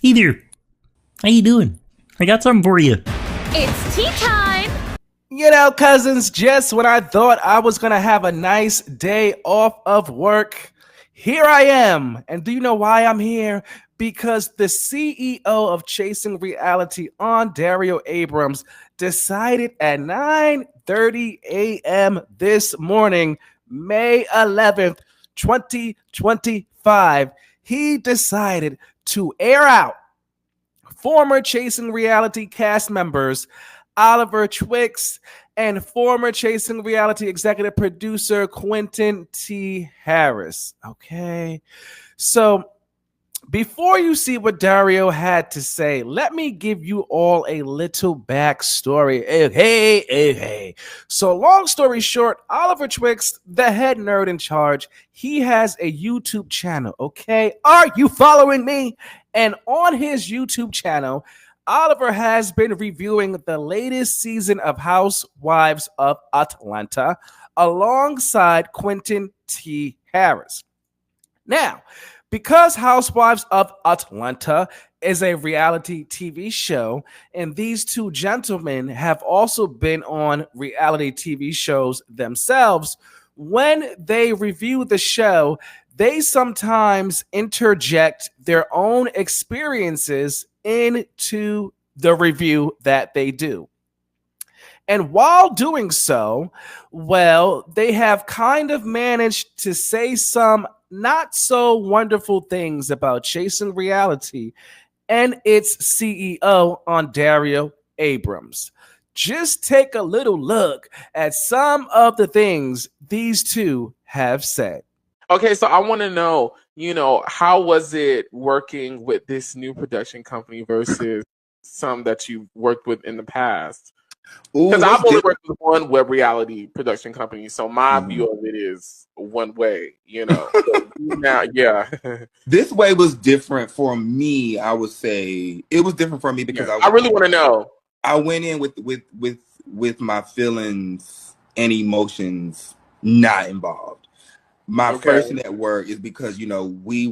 Hey there. How you doing? I got something for you. It's tea time! You know, cousins, just when I thought I was going to have a nice day off of work, here I am. And do you know why I'm here? Because the CEO of Chasing Reality on Dario Abrams decided at 9:30 a.m. this morning, May 11th, 2025, he decided to air out former Chasing Reality cast members Oliver Twixt and former Chasing Reality executive producer Quentin T. Harris. Okay. So before you see what Dario had to say, let me give you all a little backstory. Hey. So long story short, Oliver Twixt, the head nerd in charge, he has a YouTube channel, okay? Are you following me? And on his YouTube channel, Oliver has been reviewing the latest season of Housewives of Atlanta alongside Quentin T. Harris. Now, because Housewives of Atlanta is a reality TV show, and these two gentlemen have also been on reality TV shows themselves, when they review the show, they sometimes interject their own experiences into the review that they do. And while doing so, well, they have kind of managed to say some not so wonderful things about Chasing Reality and its CEO on Dario Abrams. Just take a little look at some of the things these two have said. Okay, so I want to know, how was it working with this new production company versus some that you worked with in the past? Because I've only worked with one web reality production company, so my view of it is one way, So now, yeah. This way was different for me. I would say it was different for me because I really want to know. I went in with my feelings and emotions not involved. My first network is because we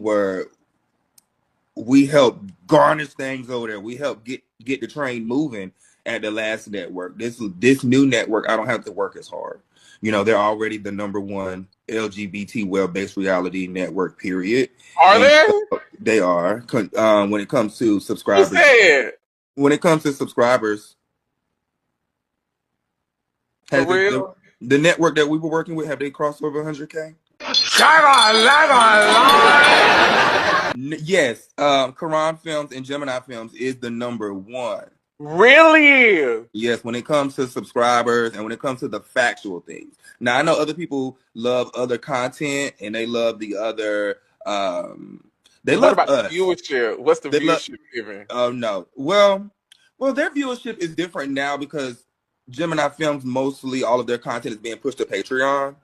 helped garnish things over there. We helped get the train moving at the last network. This new network, I don't have to work as hard. They're already the #1 LGBT web-based reality network, period. Are they? They are. When it comes to subscribers. When it comes to subscribers. For real? The network that we were working with, have they crossed over 100K? Yes. Quran Films and Gemini Films is the #1. Really? Yes, when it comes to subscribers and when it comes to the factual things. Now, I know other people love other content and they love the other. They what love about us. The viewership? What's the viewership giving? Oh no. Well, their viewership is different now because Gemini Films, mostly all of their content is being pushed to Patreon,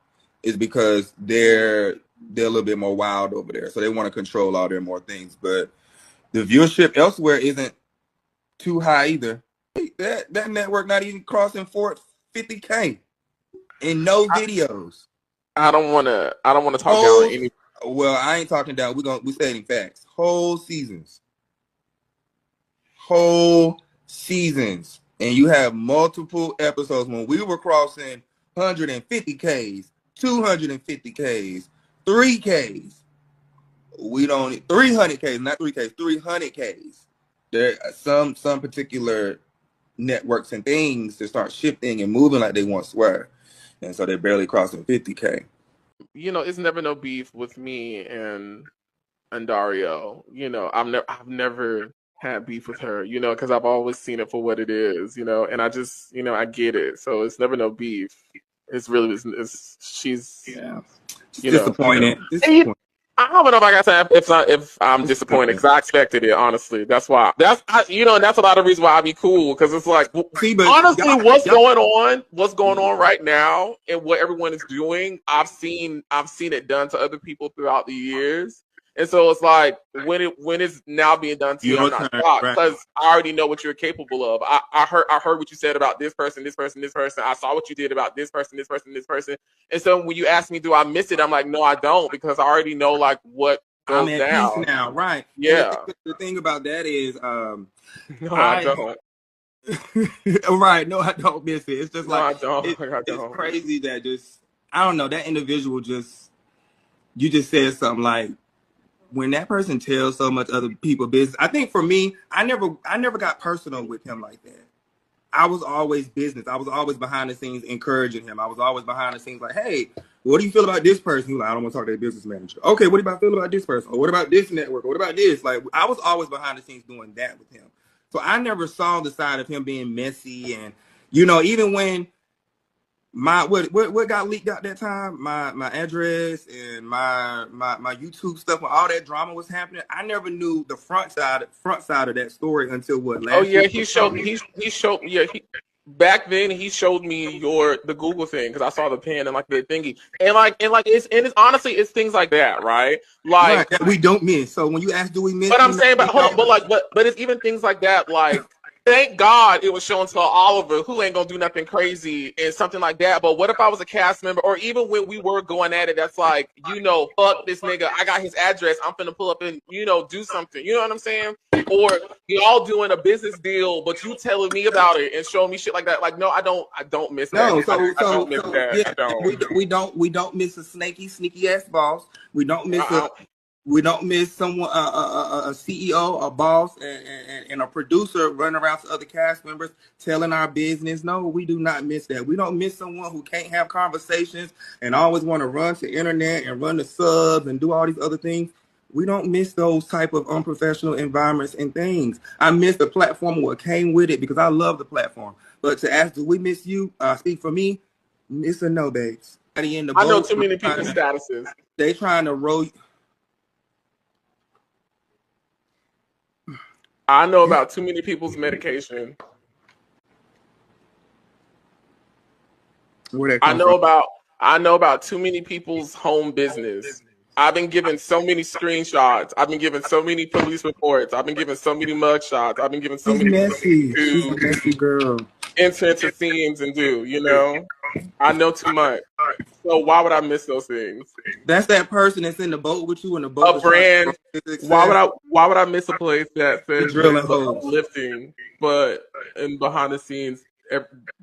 is because they're a little bit more wild over there, so they want to control all their more things. But the viewership elsewhere isn't too high either. That network not even crossing 50K in no videos. I don't want to talk down any. Well, I ain't talking down. We stating facts. Whole seasons, and you have multiple episodes when we were crossing 150Ks, 250Ks, 3Ks. We don't 300Ks, not 3Ks, 300Ks. There are some particular networks and things that start shifting and moving like they once were, and so they're barely crossing 50K. It's never no beef with me and Dario. I've never had beef with her, because I've always seen it for what it is, and I just, I get it. So it's never no beef. It's really, she's disappointed. I don't know if I got to if I'm disappointed because I expected it. Honestly, that's why. And that's a lot of reasons why I'd be cool because it's like honestly, what's going on right now, and what everyone is doing. I've seen it done to other people throughout the years, and so it's like when it's now being done to you, I'm not shocked because I already know what you're capable of. I heard what you said about this person. I saw what you did about this person. And so when you ask me, do I miss it? I'm like, no, I don't, because I already know like what I'm goes at down. peace now, right? Yeah. And the thing about that is, No, I don't. right? No, I don't miss it. It's just No, I like don't. it's I don't. crazy that just I don't know that individual just you just said something like when that person tells so much other people business. I think for me, I never got personal with him like that. I was always business. I was always behind the scenes encouraging him. I was always behind the scenes like, hey, what do you feel about this person? He was like, I don't want to talk to their business manager. Okay, what do you feel about this person? Or what about this network? Or what about this? Like, I was always behind the scenes doing that with him. So I never saw the side of him being messy. And, even when what got leaked out that time, my address and my YouTube stuff, when all that drama was happening, I never knew the front side of that story until last year. He showed back then he showed me the Google thing because I saw the pen and like the thingy and it's honestly it's things like that, right? Like right, that we don't miss. So when you ask, do we miss? But I'm saying, but hold on, but it's even things like that, like. Thank God it was shown to Oliver, who ain't gonna do nothing crazy and something like that. But what if I was a cast member, or even when we were going at it, that's like, fuck this nigga. I got his address. I'm finna pull up and, do something. You know what I'm saying? Or y'all doing a business deal, but you telling me about it and showing me shit like that. Like, no, I don't miss that. No, I don't miss that. Yeah, I don't. We don't miss a sneaky ass boss. We don't miss We don't miss someone, a CEO, a boss, and a producer running around to other cast members telling our business. No, we do not miss that. We don't miss someone who can't have conversations and always want to run to internet and run the subs and do all these other things. We don't miss those type of unprofessional environments and things. I miss the platform, what came with it, because I love the platform. But to ask, do we miss you? Speak for me. It's a no, babes. I know too many people's statuses. They trying to roll. I know about too many people's medication. I know about too many people's home business. I've been given so many screenshots. I've been given so many police reports. I've been given so many mugshots. I've been given so many messy. She's a messy girl. Enter into scenes and I know too much. So why would I miss those things? That's that person that's in the boat with you in the boat. A brand. Why would I miss a place that says lifting, but in behind the scenes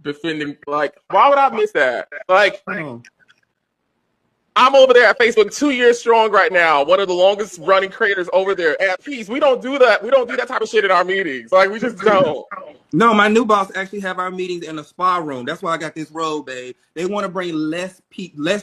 defending? Like, why would I miss that? Like, I'm over there at Facebook 2 years strong right now. One of the longest running creators over there at peace. We don't do that. We don't do that type of shit in our meetings. Like, we just don't. No, my new boss actually have our meetings in a spa room. That's why I got this role, babe. They want to bring less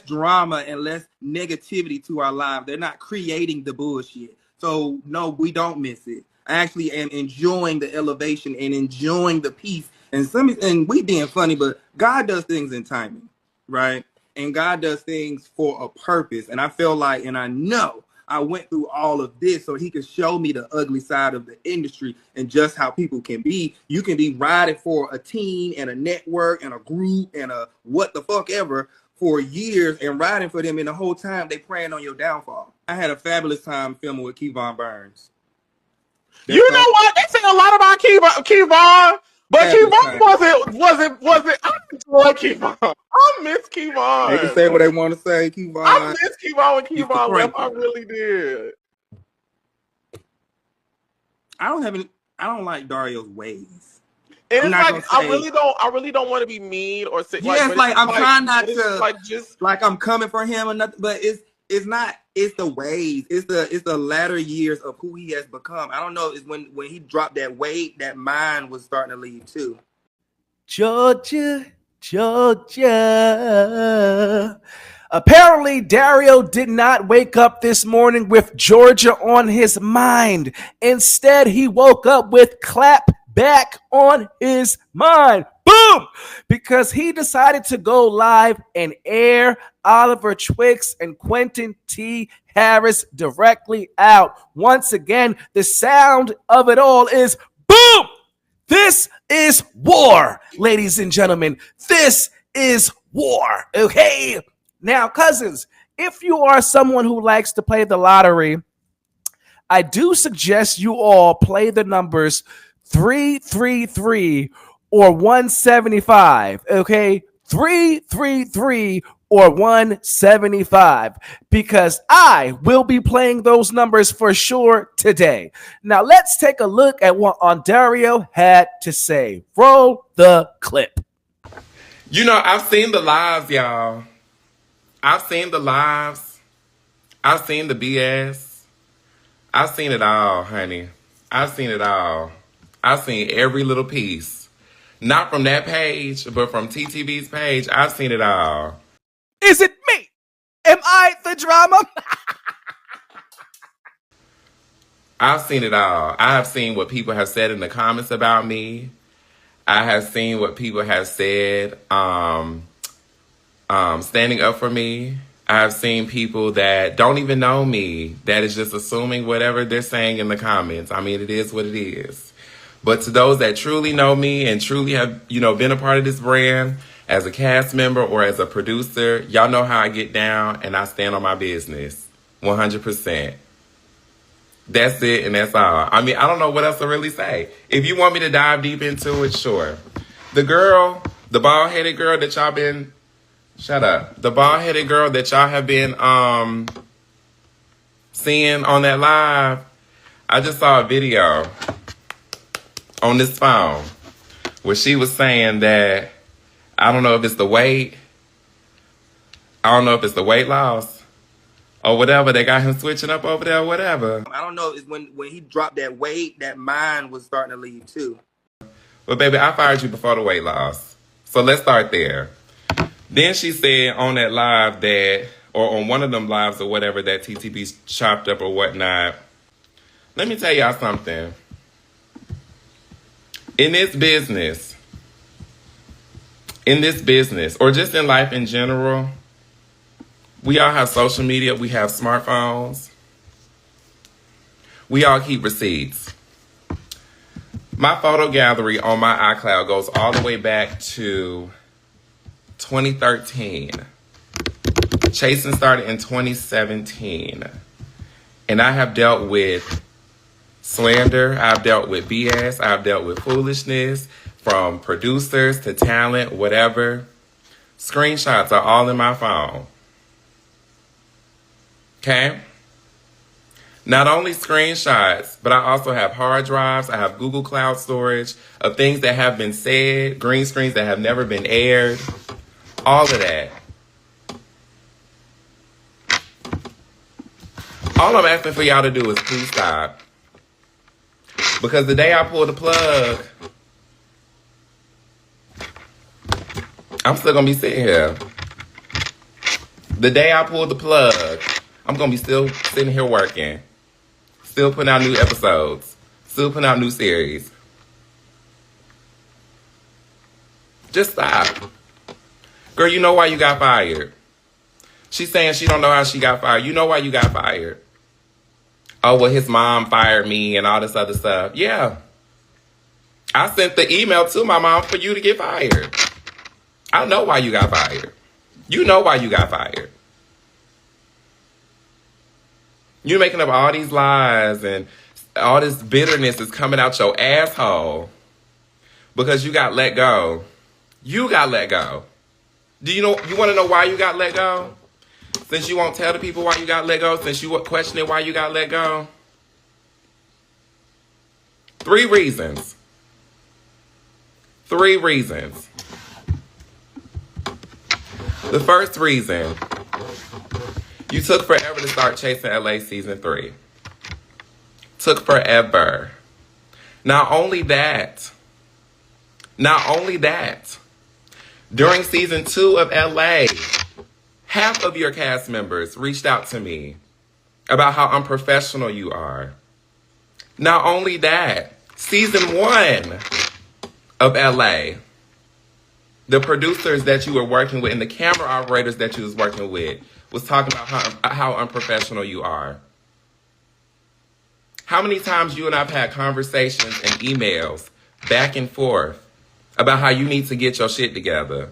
drama and less negativity to our lives. They're not creating the bullshit. So no, we don't miss it. I actually am enjoying the elevation and enjoying the peace. And we being funny, but God does things in timing, right? And God does things for a purpose. And I feel like, and I know I went through all of this so he could show me the ugly side of the industry and just how people can be. You can be riding for a team and a network and a group and a what the fuck ever for years and riding for them, and the whole time they praying on your downfall. I had a fabulous time filming with Kevon Burns. Know what? They say a lot about Kevon. But Kevon wasn't. I enjoy Kevon. I miss Kevon. They can say what they want to say, Kevon. I miss Kevon when Kevon left. I really did. I don't like Dario's ways. And it's like I really don't want to be mean or say. Yeah, it's like I'm trying not to like I'm coming for him or nothing, but it's not. It's the ways. It's the latter years of who he has become. I don't know. It's when he dropped that weight, that mind was starting to leave too. Georgia. Apparently, Dario did not wake up this morning with Georgia on his mind. Instead, he woke up with clap back on his mind. Boom! Because he decided to go live and air Oliver Twixt and Quentin T. Harris directly out. Once again, the sound of it all is boom! This is war, ladies and gentlemen. This is war, okay? Now, cousins, if you are someone who likes to play the lottery, I do suggest you all play the numbers 333 or 175, okay? 333 or 175? Because I will be playing those numbers for sure today. Now let's take a look at what Dario had to say. Roll the clip. You know, I've seen the lives, y'all. I've seen the lives. I've seen the BS. I've seen it all, honey. I've seen it all. I've seen every little piece. Not from that page, but from TTV's page. I've seen it all. Is it me? Am I the drama? I've seen it all. I have seen what people have said in the comments about me. I have seen what people have said standing up for me. I have seen people that don't even know me, that is just assuming whatever they're saying in the comments. I mean, it is what it is. But to those that truly know me and truly have, been a part of this brand as a cast member or as a producer, y'all know how I get down and I stand on my business 100%. That's it and that's all. I mean, I don't know what else to really say. If you want me to dive deep into it, sure. The bald-headed girl that y'all been... Shut up. The bald-headed girl that y'all have been seeing on that live, I just saw a video on this phone where she was saying that, I don't know if it's the weight, I don't know if it's the weight loss, or whatever, they got him switching up over there, whatever. I don't know, it's when he dropped that weight, that mind was starting to leave too. But baby, I fired you before the weight loss. So let's start there. Then she said on that live that, or on one of them lives or whatever that TTB chopped up or whatnot. Let me tell y'all something. In this business, or just in life in general, we all have social media, we have smartphones. We all keep receipts. My photo gallery on my iCloud goes all the way back to 2013. Chasing started in 2017. And I have dealt with slander, I've dealt with BS, I've dealt with foolishness, from producers to talent, whatever. Screenshots are all in my phone. Okay? Not only screenshots, but I also have hard drives, I have Google Cloud storage of things that have been said, green screens that have never been aired, all of that. All I'm asking for y'all to do is please stop. Because the day I pull the plug, I'm still going to be sitting here. The day I pull the plug, I'm going to be still sitting here working. Still putting out new episodes. Still putting out new series. Just stop. Girl, you know why you got fired. She's saying she don't know how she got fired. You know why you got fired. Oh, well, his mom fired me and all this other stuff. Yeah. I sent the email to my mom for you to get fired. I know why you got fired. You know why you got fired. You're making up all these lies and all this bitterness is coming out your asshole because you got let go. You got let go. You want to know why you got let go? Since you won't tell the people why you got let go, since you questioning why you got let go. 3 reasons. 3 reasons. The first reason, you took forever to start Chasing LA season 3. Took forever. Not only that, during season 2 of LA, half of your cast members reached out to me about how unprofessional you are. Not only that, season 1 of LA, the producers that you were working with and the camera operators that you was working with was talking about how unprofessional you are. How many times you and I've had conversations and emails back and forth about how you need to get your shit together.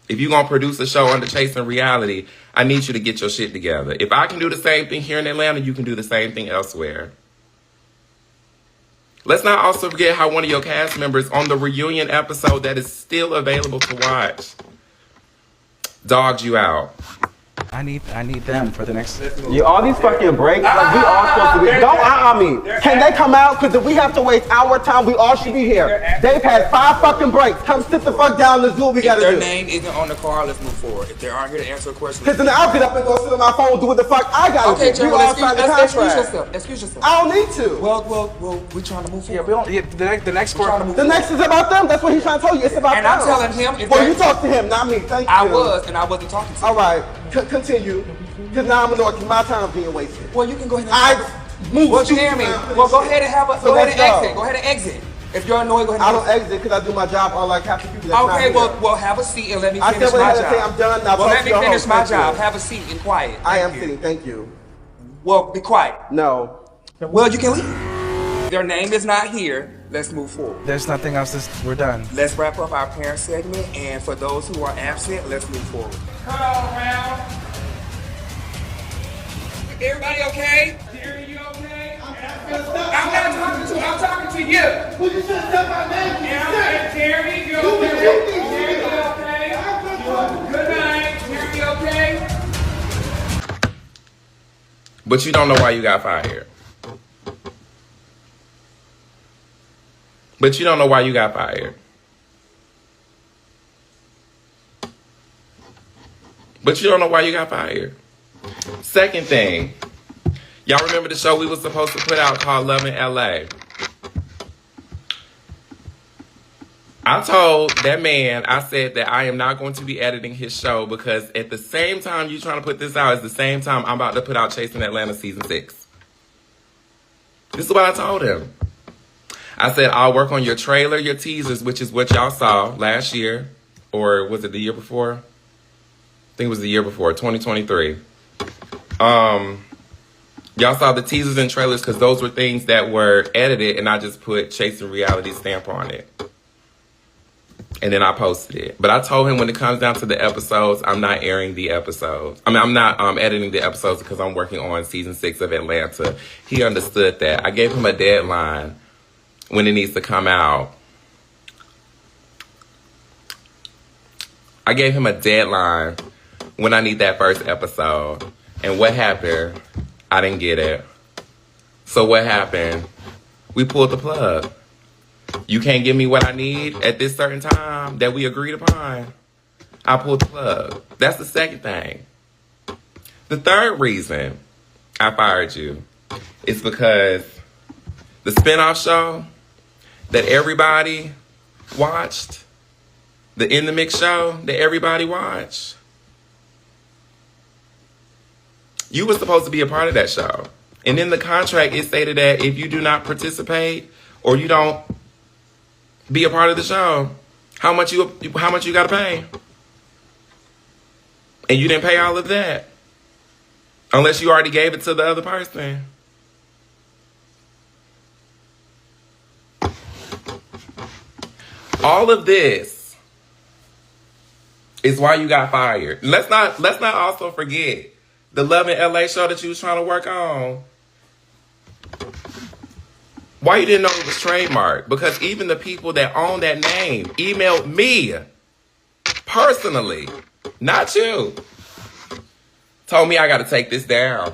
If you're going to produce a show under Chasing Reality, I need you to get your shit together. If I can do the same thing here in Atlanta, you can do the same thing elsewhere. Let's not also forget how one of your cast members on the reunion episode that is still available to watch dogged you out. I need them for the next. All these fucking breaks, like we all supposed to be. Don't me. Can they come out? Because if we have to waste our time, we all should be here. They've had 5 fucking breaks. Come sit the fuck down. Let's do what we gotta do. If their name isn't on the card, let's move forward. If they aren't here to answer a question, Because then I'll get up and go sit on my phone and do what the fuck I gotta do. Jay, You all signed the contract. Excuse yourself. I don't need to. Well, we trying to move forward. Yeah, we don't. Yeah, the next part. The next is about them. That's what he's trying to tell you. It's about And them. I'm telling him. If Well, they- you talk to him, not me. Thank you. I was, and I wasn't talking to you. All right, continue. Because now I'm annoyed because my time's being wasted. Well, you can go ahead and I move. Well, you hear me? Well, go ahead and So go ahead let's and go. exit. Go ahead and exit. If you're annoyed, go ahead I and don't exit because I do my job unlike half the people that's not Okay, here. well, have a seat and let me I finish said what I my had to say. job. I'm done. Now Well, talk let to me your finish host. my Thank you. job. Have a seat and quiet. I am Thank you. sitting. Thank you. Well, be quiet. No. Well, you can leave. Their name is not here. Let's move forward. There's nothing else. We're done. Let's wrap up our parent segment, and for those who are absent, let's move forward. Cut all around. Everybody okay? Terry, you okay? I'm not talking to you. I'm talking to you. Well, you should have said my name. Terry, you You okay? okay? Terry, you okay? Good night. Terry, you okay? But you don't know why you got fired. But you don't know why you got fired. But you don't know why you got fired. Second thing, y'all remember the show we was supposed to put out called Love in LA? I told that man, I said that I am not going to be editing his show because at the same time you trying to put this out is the same time I'm about to put out Chasing Atlanta Season 6. This is what I told him. I said, I'll work on your trailer, your teasers, which is what y'all saw last year. Or was it the year before? I think it was the year before, 2023. Y'all saw the teasers and trailers because those were things that were edited and I just put Chasing Reality stamp on it. And then I posted it. But I told him when it comes down to the episodes, I'm not airing the episodes. I mean, I'm not editing the episodes because I'm working on Season 6 of Atlanta. He understood that. I gave him a deadline when it needs to come out. I gave him a deadline when I need that first episode. And what happened? I didn't get it. So what happened? We pulled the plug. You can't give me what I need at this certain time that we agreed upon. I pulled the plug. That's the second thing. The third reason I fired you is because the spinoff show that everybody watched, the In the Mix show that everybody watched, you were supposed to be a part of that show. And in the contract, it stated that if you do not participate or you don't be a part of the show, how much you got to pay? And you didn't pay all of that. Unless you already gave it to the other person. All of this is why you got fired. Let's not also forget the Love in LA show that you was trying to work on. Why you didn't know it was trademarked? Because even the people that own that name emailed me personally, not you. Told me I got to take this down.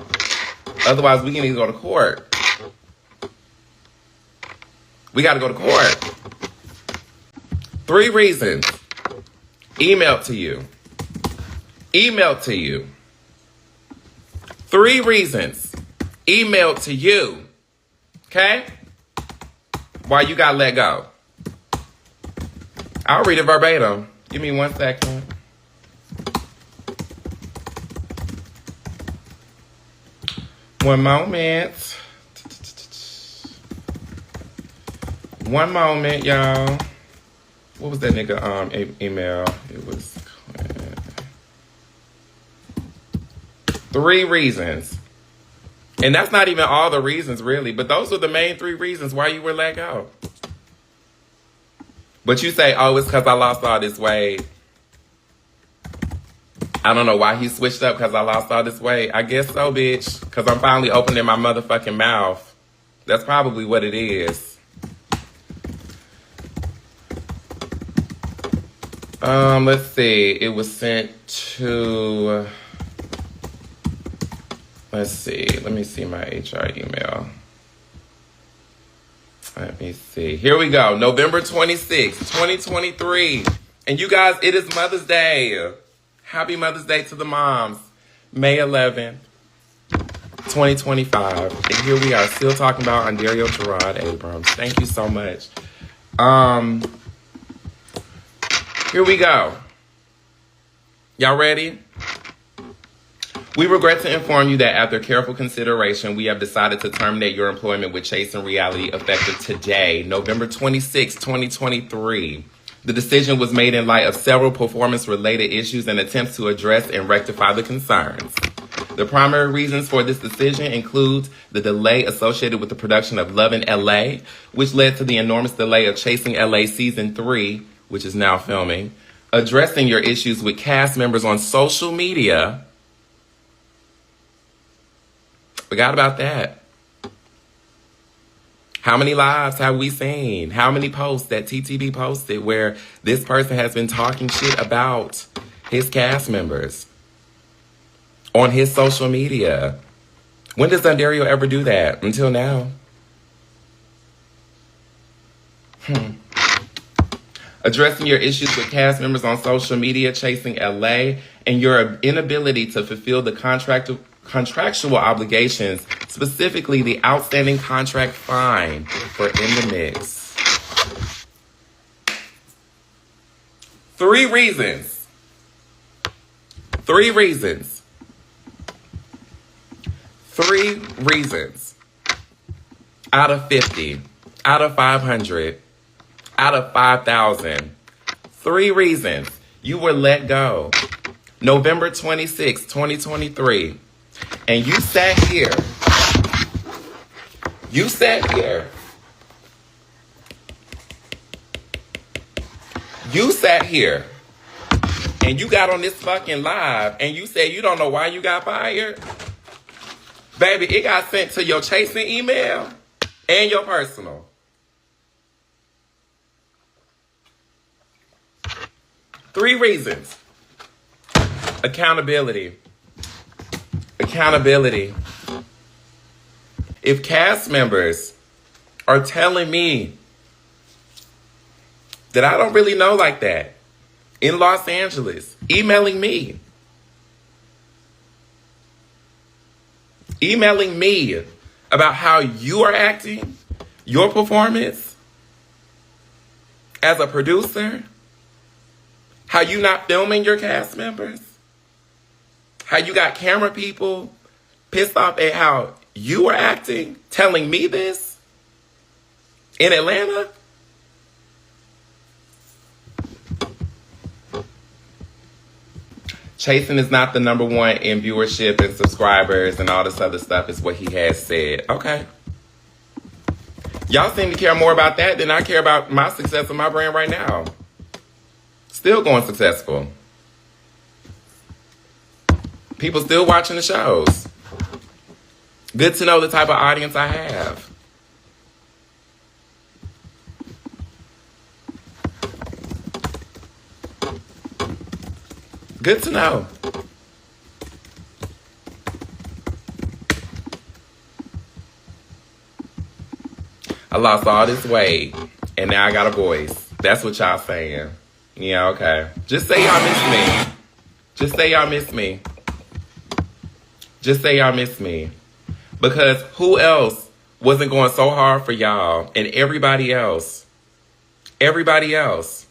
Otherwise, we can even go to court. We got to go to court. 3 reasons. Emailed to you. Emailed to you. 3 reasons. Emailed to you. Okay? Why you got let go. I'll read it verbatim. Give me 1 second. One moment. One moment, y'all. What was that nigga email? It was 3 reasons. And that's not even all the reasons, really. But those were the main 3 reasons why you were let go. But you say, oh, it's because I lost all this weight. I don't know why he switched up because I lost all this weight. I guess so, bitch. Because I'm finally opening my motherfucking mouth. That's probably what it is. Let's see. It was sent to... Let's see. Let me see my HR email. Let me see. Here we go. November 26th, 2023. And you guys, it is Mother's Day. Happy Mother's Day to the moms. May 11th, 2025. And here we are still talking about Dario Abrams. Thank you so much. Here we go. Y'all ready? We regret to inform you that after careful consideration, we have decided to terminate your employment with Chasing Reality effective today, November 26, 2023. The decision was made in light of several performance-related issues and attempts to address and rectify the concerns. The primary reasons for this decision include the delay associated with the production of Love in LA, which led to the enormous delay of Chasing LA Season 3, which is now filming, addressing your issues with cast members on social media. Forgot about that. How many lives have we seen? How many posts that TTB posted where this person has been talking shit about his cast members on his social media? When does Dario ever do that? Until now. Addressing your issues with cast members on social media, Chasing LA, and your inability to fulfill the contractual obligations, specifically the outstanding contract fine for In the Mix. 3 reasons. 3 reasons. 3 reasons. Out of 50. Out of 500. Out of 5,000. 3 reasons you were let go. November 26, 2023. And you sat here. You sat here. You sat here. And you got on this fucking live and you said you don't know why you got fired. Baby, it got sent to your Chasing email and your personal. Three reasons. Accountability. Accountability. If cast members are telling me that I don't really know like that in Los Angeles, emailing me about how you are acting, your performance as a producer, how you not filming your cast members, how you got camera people pissed off at how you are acting, telling me this in Atlanta. Chasing is not the #1 in viewership and subscribers and all this other stuff is what he has said. Okay. Y'all seem to care more about that than I care about my success of my brand right now. Still going successful. People still watching the shows. Good to know the type of audience I have. Good to know. I lost all this weight, and now I got a voice. That's what y'all saying. Yeah, okay. Just say y'all miss me. Just say y'all miss me. Just say y'all miss me. Because who else wasn't going so hard for y'all and everybody else? Everybody else.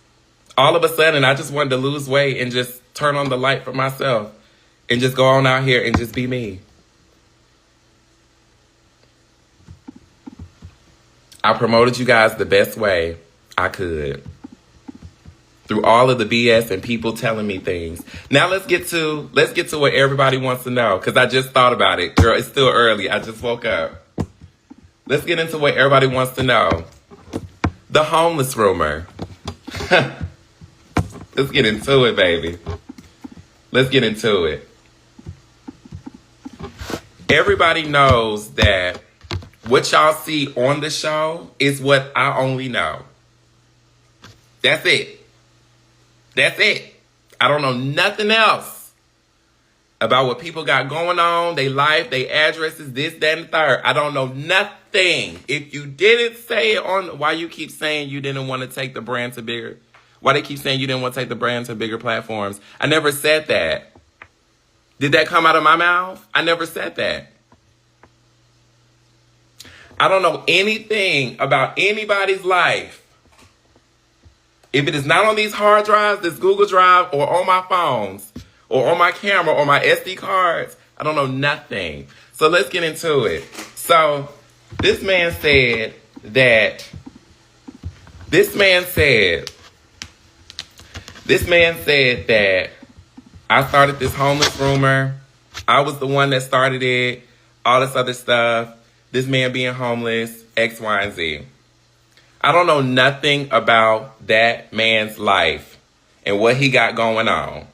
All of a sudden, I just wanted to lose weight and just turn on the light for myself and just go on out here and just be me. I promoted you guys the best way I could. Through all of the BS and people telling me things. Now let's get to what everybody wants to know. Because I just thought about it. Girl, it's still early. I just woke up. Let's get into what everybody wants to know. The homeless rumor. Let's get into it, baby. Let's get into it. Everybody knows that what y'all see on the show is what I only know. That's it. That's it. I don't know nothing else about what people got going on, their life, their addresses, this, that, and the third. I don't know nothing. If you didn't say it on, why you keep saying you didn't want to take the brand to bigger, why they keep saying you didn't want to take the brand to bigger platforms? I never said that. Did that come out of my mouth? I never said that. I don't know anything about anybody's life. If it is not on these hard drives, this Google Drive, or on my phones, or on my camera, or my SD cards, I don't know nothing. So let's get into it. So this man said that I started this homeless rumor. I was the one that started it. All this other stuff. This man being homeless, X, Y, and Z. I don't know nothing about that man's life and what he got going on,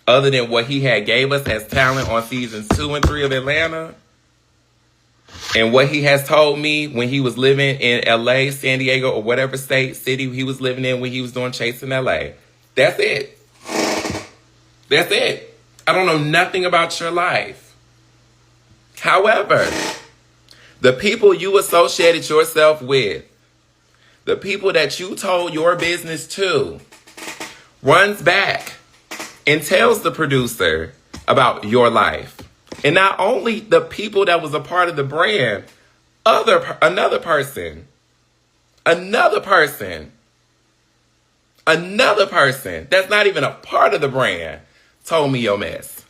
other than what he had gave us as talent on seasons 2 and 3 of Atlanta, and what he has told me when he was living in LA, San Diego, or whatever city he was living in when he was doing Chasing LA. That's it. That's it. I don't know nothing about your life. However, the people you associated yourself with, the people that you told your business to, runs back and tells the producer about your life. And not only the people that was a part of the brand, another person that's not even a part of the brand told me your mess.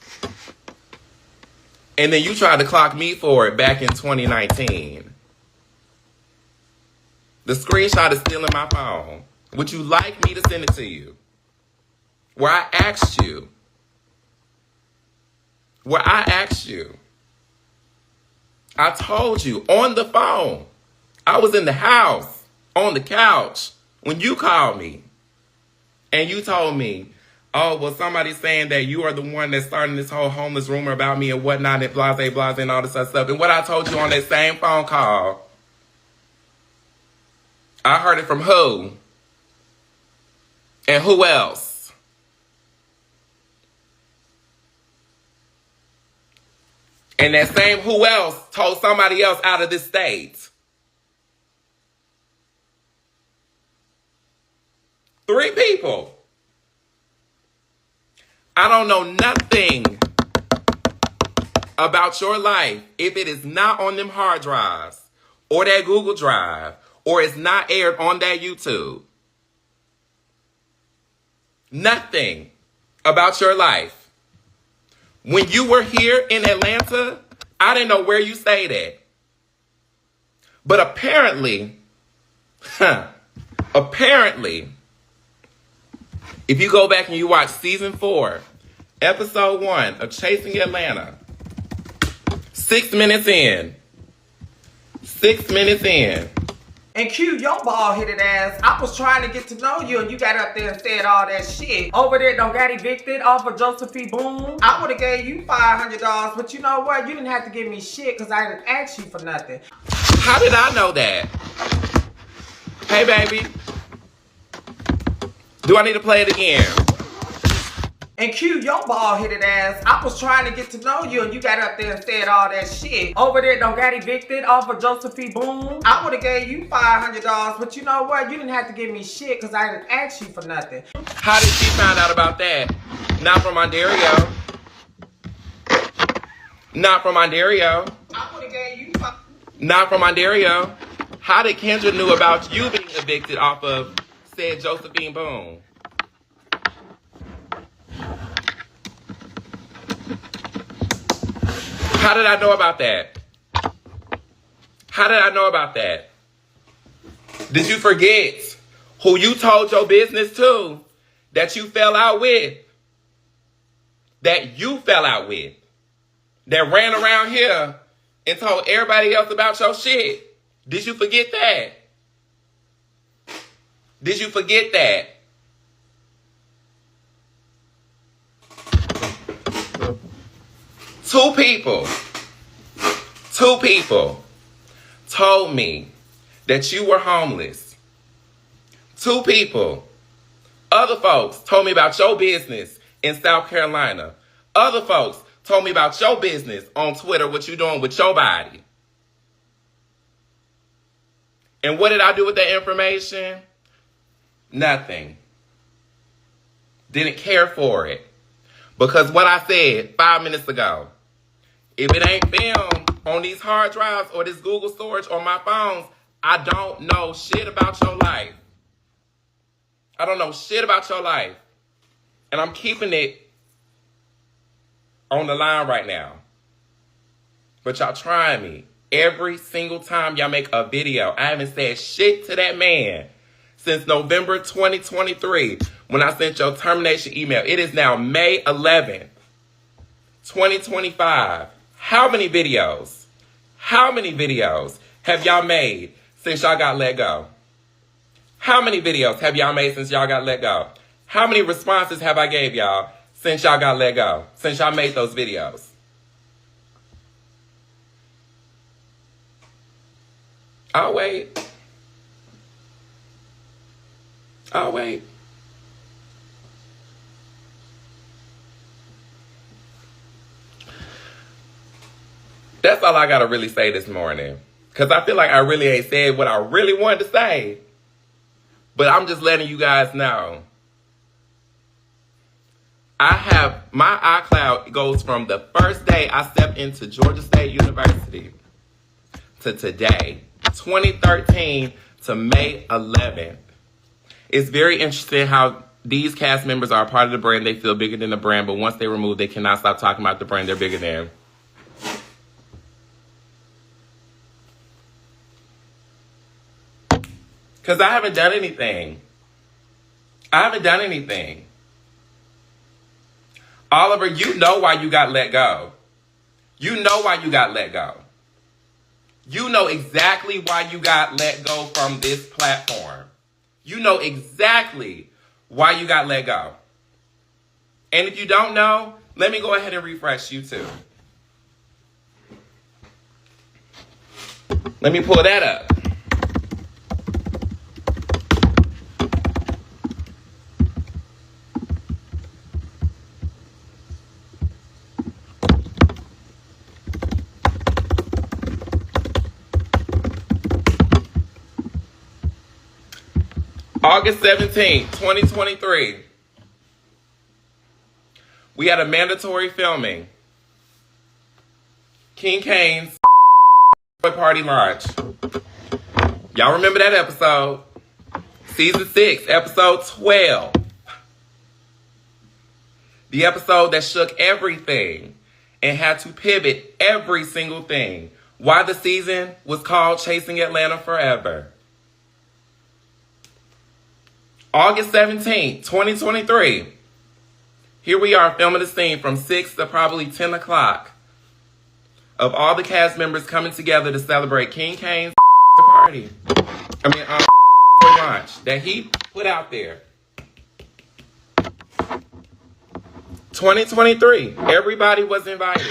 And then you tried to clock me for it back in 2019. The screenshot is still in my phone. Would you like me to send it to you? Where I asked you. I told you on the phone. I was in the house, on the couch, when you called me. And you told me, oh, well, somebody's saying that you are the one that's starting this whole homeless rumor about me and whatnot and blase, blase, and all this other stuff. And what I told you on that same phone call, I heard it from who? And who else? And that same who else told somebody else out of this state. 3 people. I don't know nothing about your life if it is not on them hard drives or that Google Drive or it's not aired on that YouTube. Nothing about your life. When you were here in Atlanta, I didn't know where you stayed at. But apparently, if you go back and you watch season 4, episode 1 of Chasing Atlanta, 6 minutes in. And Q, your bald-headed ass, I was trying to get to know you and you got up there and said all that shit. Over there don't got evicted off of Josephine Boone. I would have gave you $500, but you know what? You didn't have to give me shit because I didn't ask you for nothing. How did I know that? Hey, baby. Do I need to play it again? And Q, your bald-headed ass, I was trying to get to know you and you got up there and said all that shit. Over there don't got evicted off of Josephine Boone. I would have gave you $500, but you know what? You didn't have to give me shit because I didn't ask you for nothing. How did she find out about that? Not from my Dario. Not from my Dario. I would have gave you Not from my Dario. How did Kendra knew about you being evicted off of said Josephine Boone? How did I know about that? Did you forget who you told your business to that you fell out with? That ran around here and told everybody else about your shit? Did you forget that? Two people told me that you were homeless. 2 people Other folks told me about your business in South Carolina. Other folks told me about your business on Twitter, what you doing with your body. And what did I do with that information? Nothing. Didn't care for it. Because what I said 5 minutes ago, if it ain't filmed on these hard drives or this Google storage on my phones, I don't know shit about your life. I don't know shit about your life. And I'm keeping it on the line right now. But y'all trying me. Every single time y'all make a video, I haven't said shit to that man since November 2023 when I sent your termination email. It is now May 11th, 2025. How many videos have y'all made since y'all got let go? How many videos have y'all made since y'all got let go? How many responses have I gave y'all since y'all got let go? Since y'all made those videos? I'll wait. That's all I gotta really say this morning. Because I feel like I really ain't said what I really wanted to say. But I'm just letting you guys know. My iCloud goes from the first day I stepped into Georgia State University to today, 2013 to May 11th. It's very interesting how these cast members are a part of the brand. They feel bigger than the brand, but once they remove, they cannot stop talking about the brand they're bigger than. Because I haven't done anything. Oliver, you know why you got let go. You know exactly why you got let go from this platform. You know exactly why you got let go. And if you don't know, let me go ahead and refresh you too. Let me pull that up. August 17th, 2023. We had a mandatory filming. King Kane's party launch. Y'all remember that episode? Season 6, episode 12. The episode that shook everything and had to pivot every single thing. Why the season was called Chasing Atlanta Forever. August 17th, 2023. Here we are filming the scene from 6 to probably 10 o'clock of all the cast members coming together to celebrate King Kane's party. Launch that he put out there. 2023. Everybody was invited.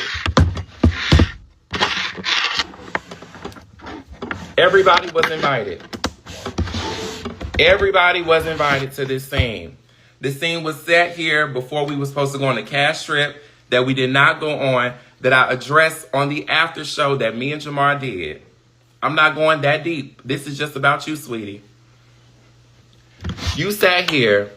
Everybody was invited. Everybody was invited to this scene. This scene was set here before we were supposed to go on a cast trip that we did not go on, that I addressed on the after show that me and Jamar did. I'm not going that deep. This is just about you, sweetie. You sat here.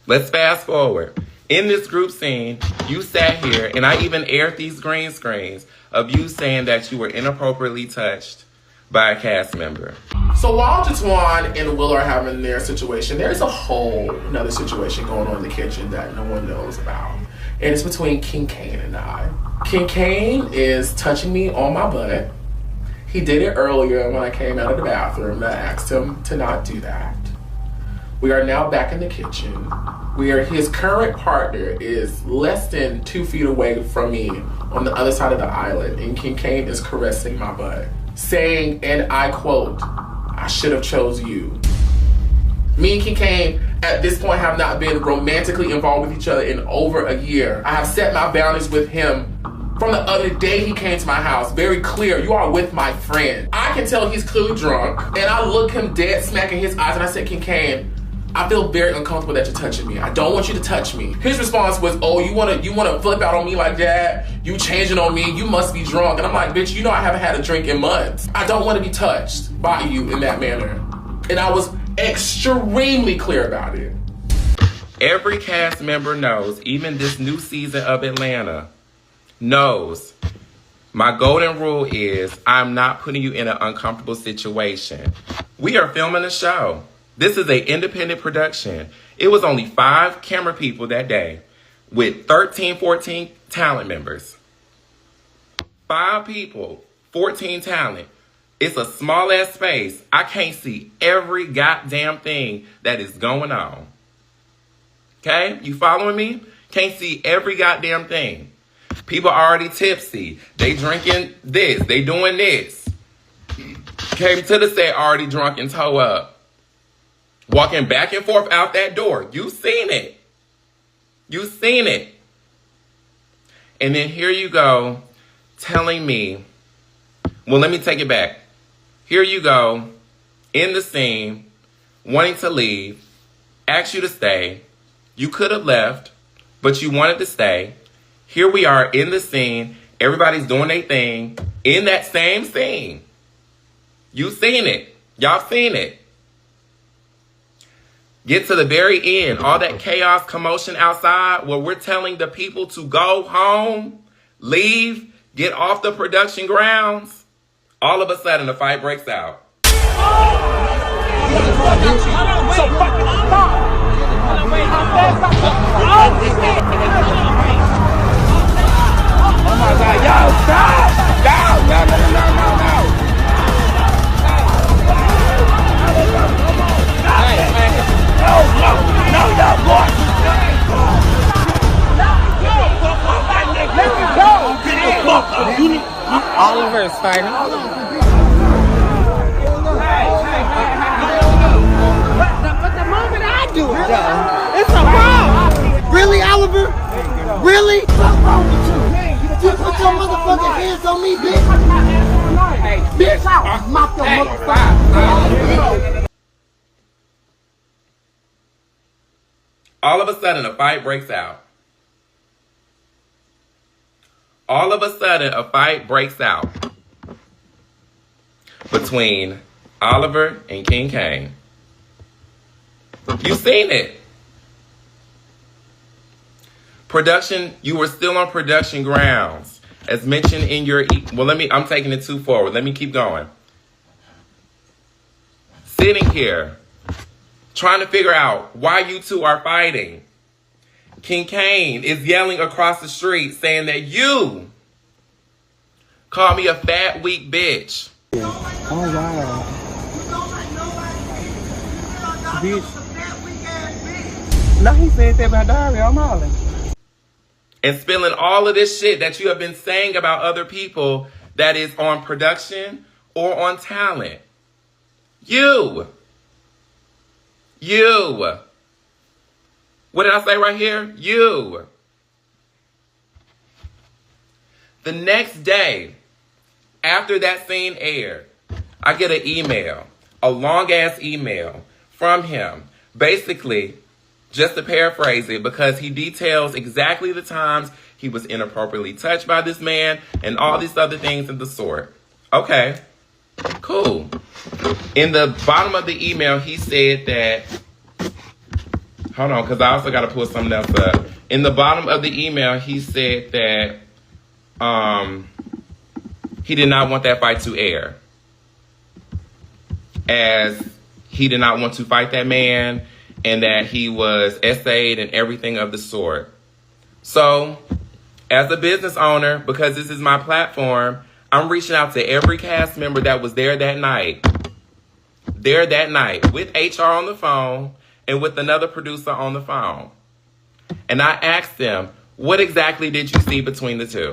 Let's fast forward. In this group scene, you sat here, and I even aired these green screens of you saying that you were inappropriately touched by a cast member. So while Jatwan and Will are having their situation, there's a whole another situation going on in the kitchen that no one knows about. And it's between King Kane and I. King Kane is touching me on my butt. He did it earlier when I came out of the bathroom. I asked him to not do that. We are now back in the kitchen where his current partner is less than 2 feet away from me on the other side of the island, and King Kane is caressing my butt, saying, and I quote, "I should have chose you." Me and King Kane at this point have not been romantically involved with each other in over a year. I have set my boundaries with him from the other day he came to my house. Very clear, you are with my friend. I can tell he's clearly drunk, and I look him dead smack in his eyes and I said, King Kane, I feel very uncomfortable that you're touching me. I don't want you to touch me. His response was, oh, you wanna flip out on me like that? You changing on me? You must be drunk. And I'm like, bitch, you know I haven't had a drink in months. I don't want to be touched by you in that manner. And I was extremely clear about it. Every cast member knows, even this new season of Atlanta, knows my golden rule is I'm not putting you in an uncomfortable situation. We are filming a show. This is an independent production. It was only 5 camera people that day with 13, 14 talent members. 5 people, 14 talent. It's a small ass space. I can't see every goddamn thing that is going on. Okay? You following me? Can't see every goddamn thing. People are already tipsy. They drinking this. They doing this. Came to the set already drunk and toe up. Walking back and forth out that door. You seen it. You seen it. And then here you go telling me, well, let me take it back. Here you go in the scene, wanting to leave, asked you to stay. You could have left, but you wanted to stay. Here we are in the scene. Everybody's doing their thing in that same scene. You seen it. Y'all seen it. Get to the very end, all that chaos, commotion outside where we're telling the people to go home, leave, get off the production grounds. All of a sudden, the fight breaks out. So fucking stop! Oh my God, yo, stop! No. Oliver is fighting. But the moment I do it, though, it's a problem. Really, Oliver? Really? What's wrong with you? You put your motherfucking hands on me, bitch. Bitch, I'll mop your motherfucking. All of a sudden, a fight breaks out. All of a sudden, a fight breaks out between Oliver and King Kane. You seen it. Production, you were still on production grounds. As mentioned in your, I'm taking it too forward. Let me keep going. Sitting here, trying to figure out why you two are fighting. King Kane is yelling across the street saying that you call me a fat, weak bitch. Oh, wow. Bitch. No, he said that about Dario. I'm hollering. And spilling all of this shit that you have been saying about other people that is on production or on talent. You. What did I say right here? You. The next day, after that scene aired, I get an email, a long-ass email from him. Basically, just to paraphrase it, because he details exactly the times he was inappropriately touched by this man and all these other things of the sort. Okay, cool. In the bottom of the email, he said that, hold on, because I also got to pull something else up. In the bottom of the email, he said that he did not want that fight to air, as he did not want to fight that man and that he was essayed and everything of the sort. So, as a business owner, because this is my platform, I'm reaching out to every cast member that was there that night. There that night with HR on the phone and with another producer on the phone. And I asked them, what exactly did you see between the two?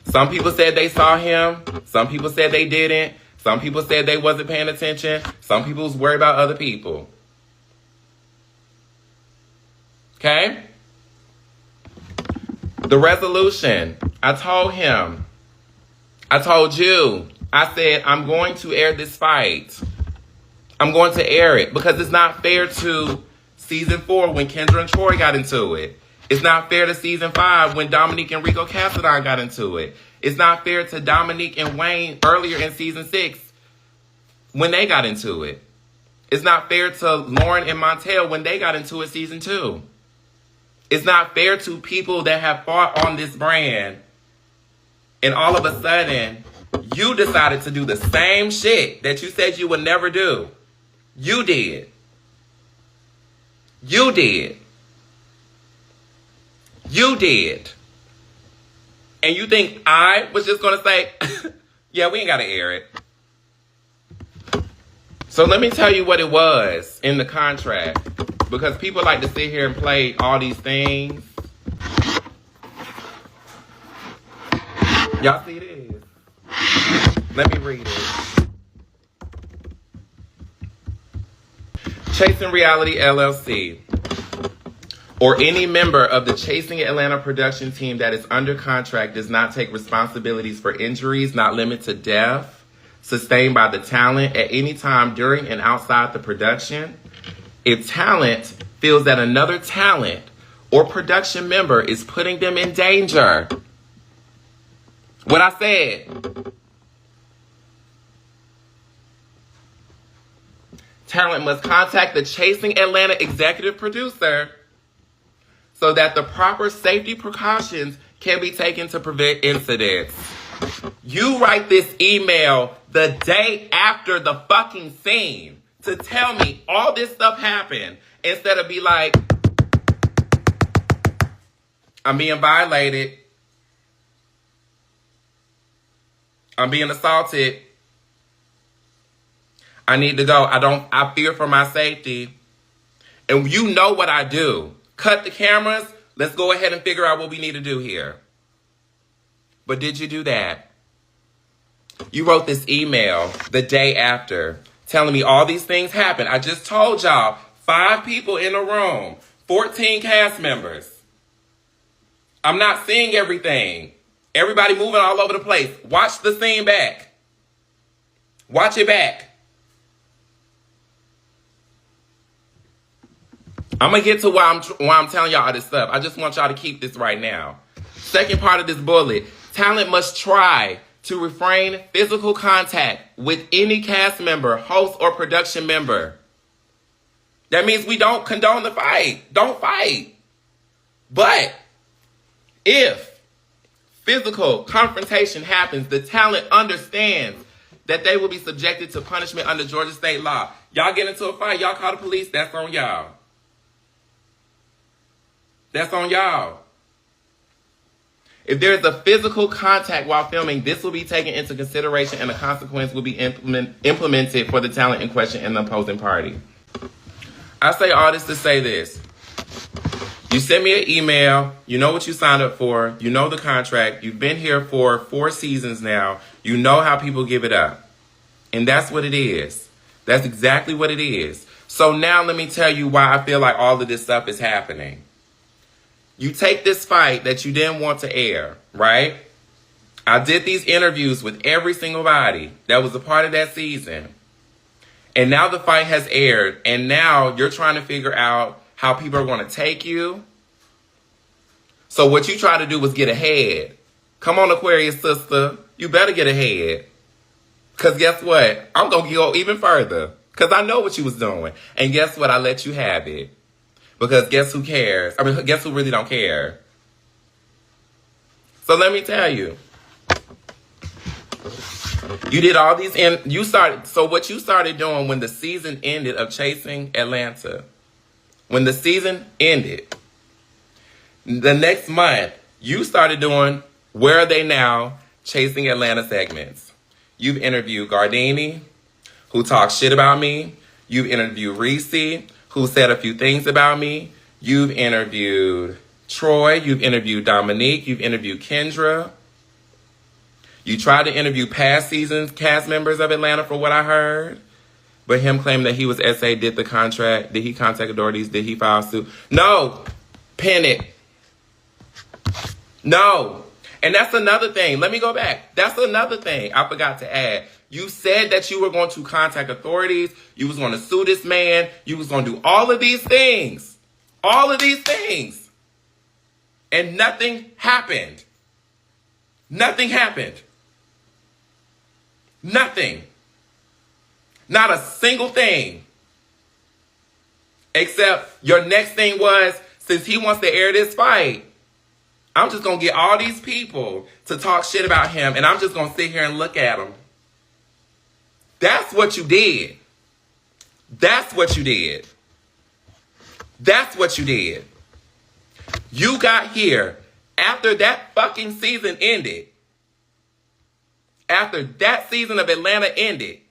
Some people said they saw him. Some people said they didn't. Some people said they wasn't paying attention. Some people was worried about other people. Okay? The resolution. I told him. I told you. I said, I'm going to air this fight. I'm going to air it because it's not fair to Season 4 when Kendra and Troy got into it. It's not fair to season 5 when Dominique and Rico Cassadon got into it. It's not fair to Dominique and Wayne earlier in season 6 when they got into it. It's not fair to Lauren and Montel when they got into it season 2. It's not fair to people that have fought on this brand and all of a sudden you decided to do the same shit that you said you would never do. You did. You did. You did. And you think I was just going to say, yeah, we ain't got to air it. So let me tell you what it was in the contract. Because people like to sit here and play all these things. Y'all see this? Let me read it. Chasing Reality LLC, or any member of the Chasing Atlanta production team that is under contract does not take responsibilities for injuries not limited to death sustained by the talent at any time during and outside the production. If talent feels that another talent or production member is putting them in danger. What I said. Talent must contact the Chasing Atlanta executive producer so that the proper safety precautions can be taken to prevent incidents. You write this email the day after the fucking scene to tell me all this stuff happened instead of be like, I'm being violated. I'm being assaulted. I need to go. I fear for my safety. And you know what I do. Cut the cameras. Let's go ahead and figure out what we need to do here. But did you do that? You wrote this email the day after telling me all these things happened. I just told y'all 5 people in a room, 14 cast members. I'm not seeing everything. Everybody moving all over the place. Watch the scene back. Watch it back. I'm going to get to why I'm telling y'all all this stuff. I just want y'all to keep this right now. Second part of this bullet. Talent must try to refrain physical contact with any cast member, host, or production member. That means we don't condone the fight. Don't fight. But if physical confrontation happens, the talent understands that they will be subjected to punishment under Georgia state law. Y'all get into a fight, y'all call the police, that's on y'all. That's on y'all. If there is a physical contact while filming, this will be taken into consideration and a consequence will be implemented for the talent in question and the opposing party. I say all this to say this. You send me an email. You know what you signed up for. You know the contract. You've been here for 4 seasons now. You know how people give it up. And that's what it is. That's exactly what it is. So now let me tell you why I feel like all of this stuff is happening. You take this fight that you didn't want to air, right? I did these interviews with every single body that was a part of that season. And now the fight has aired. And now you're trying to figure out how people are going to take you. So what you try to do was get ahead. Come on, Aquarius sister. You better get ahead. Because guess what? I'm going to go even further. Because I know what you was doing. And guess what? I let you have it. Because guess who cares? I mean, guess who really don't care? So let me tell you. You did all these, so what you started doing when the season ended of Chasing Atlanta, when the season ended, the next month, you started doing Where Are They Now? Chasing Atlanta segments. You've interviewed Gardini, who talked shit about me. You've interviewed Reese, who said a few things about me. You've interviewed Troy. You've interviewed Dominique. You've interviewed Kendra. You tried to interview past seasons cast members of Atlanta for what I heard. But him claiming that he was SA, did the contract. Did he contact authorities? Did he file suit? No. Pin it. No. And that's another thing. Let me go back. That's another thing I forgot to add. You said that you were going to contact authorities. You was going to sue this man. You was going to do all of these things. All of these things. And nothing happened. Nothing happened. Nothing. Not a single thing. Except your next thing was, since he wants to air this fight, I'm just going to get all these people to talk shit about him, and I'm just going to sit here and look at him. That's what you did. That's what you did. That's what you did. You got here after that fucking season ended. After that season of Atlanta ended.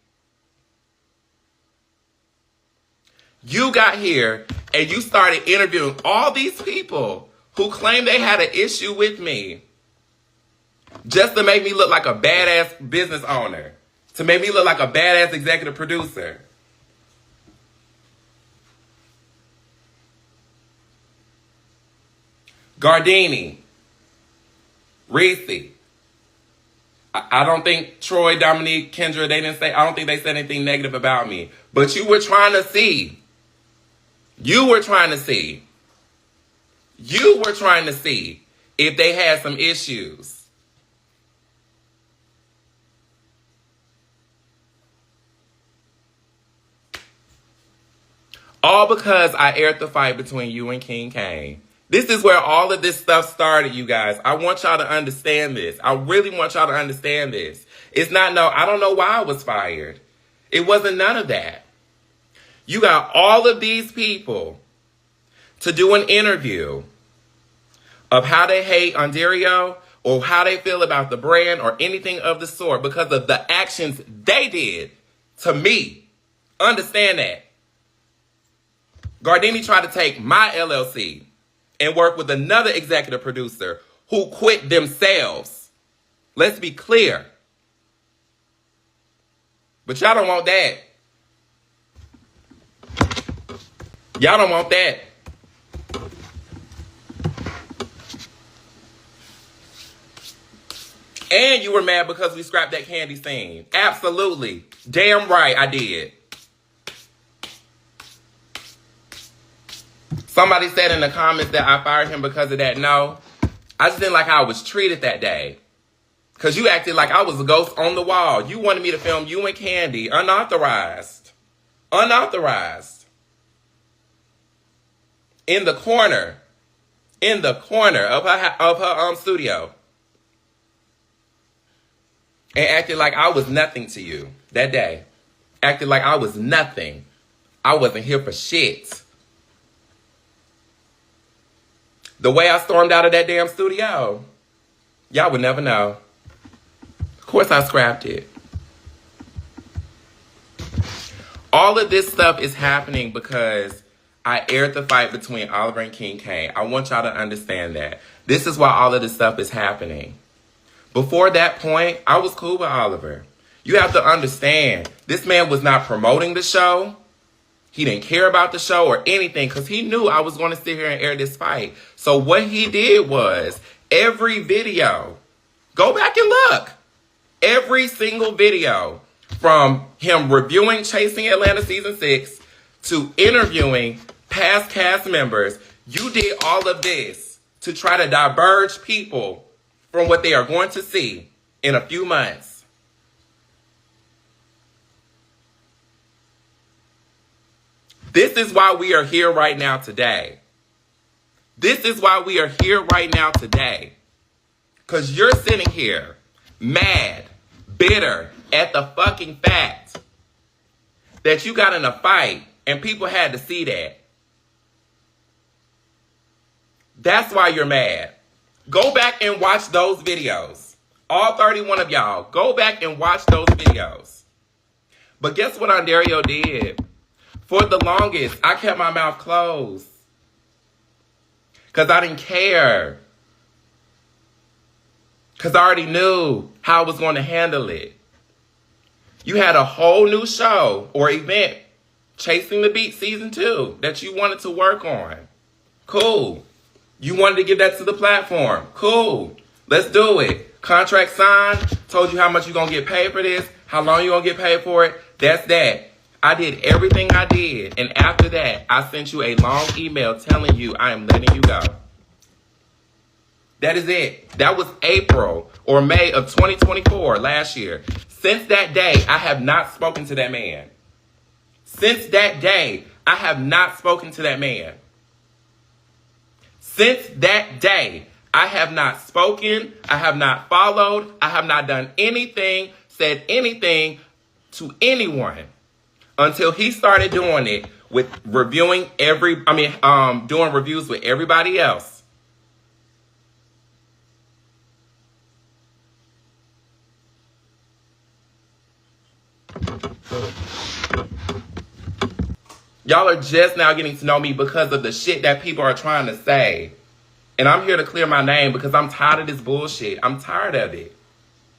You got here and you started interviewing all these people who claim they had an issue with me just to make me look like a badass business owner, to make me look like a badass executive producer. Gardini, Reese. I don't think Troy, Dominique, Kendra, I don't think they said anything negative about me. But you were trying to see. You were trying to see. You were trying to see if they had some issues. All because I aired the fight between you and King Kane. This is where all of this stuff started, you guys. I want y'all to understand this. I really want y'all to understand this. It's not, no, I don't know why I was fired. It wasn't none of that. You got all of these people to do an interview of how they hate on Dario or how they feel about the brand or anything of the sort because of the actions they did to me. Understand that. Gardini tried to take my LLC and work with another executive producer who quit themselves. Let's be clear. But y'all don't want that. Y'all don't want that. And you were mad because we scrapped that candy scene. Absolutely. Damn right I did. Somebody said in the comments that I fired him because of that. No. I just didn't like how I was treated that day. Because you acted like I was a ghost on the wall. You wanted me to film you and Candy unauthorized. Unauthorized. In the corner. In the corner of her studio. And acted like I was nothing to you that day. Acted like I was nothing. I wasn't here for shit. The way I stormed out of that damn studio, y'all would never know. Of course I scrapped it. All of this stuff is happening because I aired the fight between Oliver and King Kane. I want y'all to understand that. This is why all of this stuff is happening. Before that point, I was cool with Oliver. You have to understand, this man was not promoting the show. He didn't care about the show or anything because he knew I was going to sit here and air this fight. So what he did was, every video, go back and look. Every single video, from him reviewing Chasing Atlanta Season 6 to interviewing past cast members, you did all of this to try to diverge people from what they are going to see in a few months. This is why we are here right now today. This is why we are here right now today. Because you're sitting here mad, bitter at the fucking fact that you got in a fight and people had to see that. That's why you're mad. Go back and watch those videos. All 31 of y'all, go back and watch those videos. But guess what Dario did? For the longest, I kept my mouth closed. Because I didn't care. Because I already knew how I was going to handle it. You had a whole new show or event, Chasing the Beat Season 2, that you wanted to work on. Cool. You wanted to give that to the platform. Cool. Let's do it. Contract signed. Told you how much you're going to get paid for this. How long you're going to get paid for it. That's that. I did everything I did. And after that, I sent you a long email telling you I am letting you go. That is it. That was April or May of 2024 last year. Since that day, I have not spoken to that man. Since that day, I have not spoken to that man. Since that day, I have not spoken, I have not followed, I have not done anything, said anything to anyone until he started doing it with doing reviews with everybody else. Y'all are just now getting to know me because of the shit that people are trying to say. And I'm here to clear my name because I'm tired of this bullshit. I'm tired of it.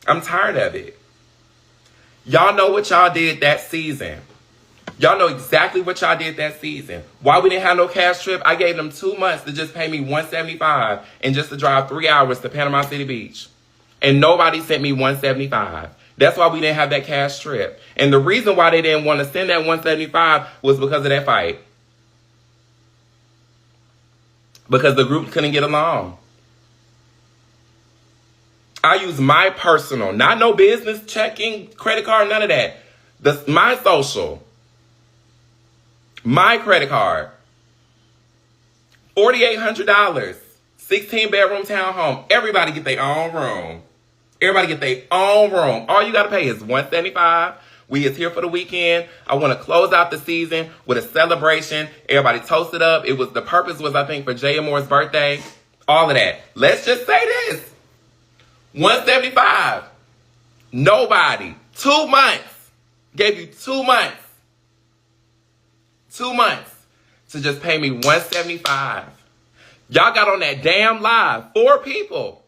I'm tired of it. Y'all know what y'all did that season. Y'all know exactly what y'all did that season. Why we didn't have no cash trip? I gave them 2 months to just pay me $175 and just to drive 3 hours to Panama City Beach. And nobody sent me $175. That's why we didn't have that cash trip. And the reason why they didn't want to send that $175 was because of that fight. Because the group couldn't get along. I use my personal, not no business, checking, credit card, none of that. My social. My credit card. $4,800. 16-bedroom townhome. Everybody get their own room. Everybody get their own room. All you got to pay is $175. We is here for the weekend. I want to close out the season with a celebration. Everybody toasted up. The purpose was, I think, for Jay Moore's birthday. All of that. Let's just say this. $175. Nobody. 2 months. Gave you 2 months. 2 months to just pay me $175. Y'all got on that damn live. 4 people.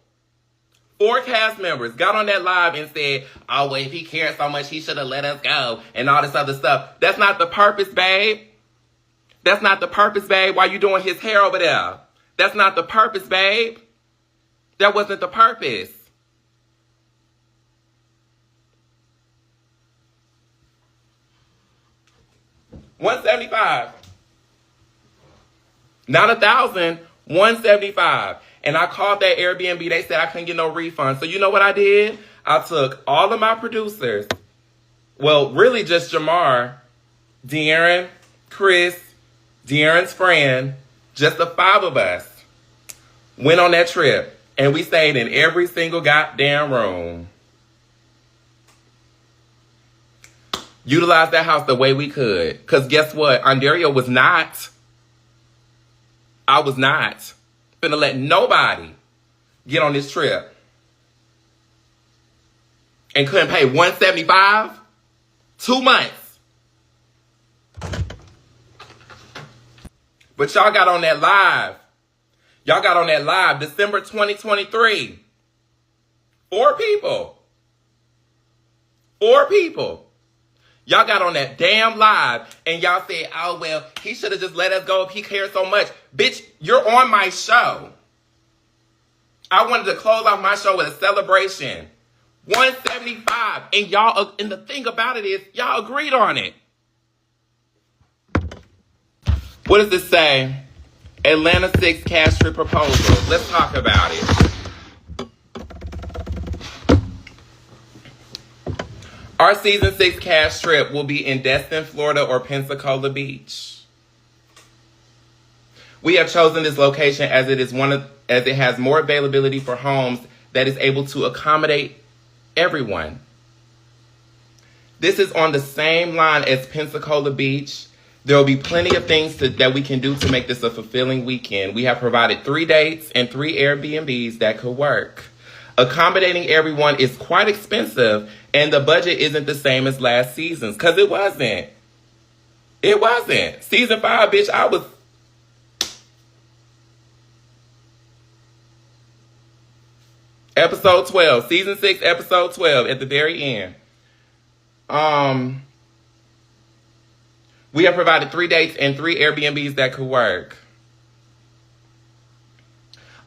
4 cast members got on that live and said, oh, well, if he cared so much, he should have let us go and all this other stuff. That's not the purpose, babe. That's not the purpose, babe. Why you doing his hair over there? That's not the purpose, babe. That wasn't the purpose. $175. Not $1,000. $175. And I called that Airbnb. They said I couldn't get no refund. So you know what I did? I took all of my producers. Well, really just Jamar, De'Aaron, Chris, De'Aaron's friend, just the 5 of us went on that trip. And we stayed in every single goddamn room. Utilized that house the way we could. Because guess what? Dario was not. I was not finna let nobody get on this trip and couldn't pay $175. 2 months. But y'all got on that live. Y'all got on that live December 2023. 4 people. 4 people. Y'all got on that damn live and y'all said, oh, well, he should have just let us go if he cared so much. Bitch, you're on my show. I wanted to close off my show with a celebration. $175. And y'all, and the thing about it is, y'all agreed on it. What does this say? Atlanta 6 cash trip proposal. Let's talk about it. Our season 6 cash trip will be in Destin, Florida or Pensacola Beach. We have chosen this location as it has more availability for homes that is able to accommodate everyone. This is on the same line as Pensacola Beach. There will be plenty of things that we can do to make this a fulfilling weekend. We have provided 3 dates and 3 Airbnbs that could work. Accommodating everyone is quite expensive, and the budget isn't the same as last season's, because it wasn't. It wasn't. Season 5, bitch, I was... Episode 12. Season 6, episode 12, at the very end. We have provided 3 dates and 3 Airbnbs that could work.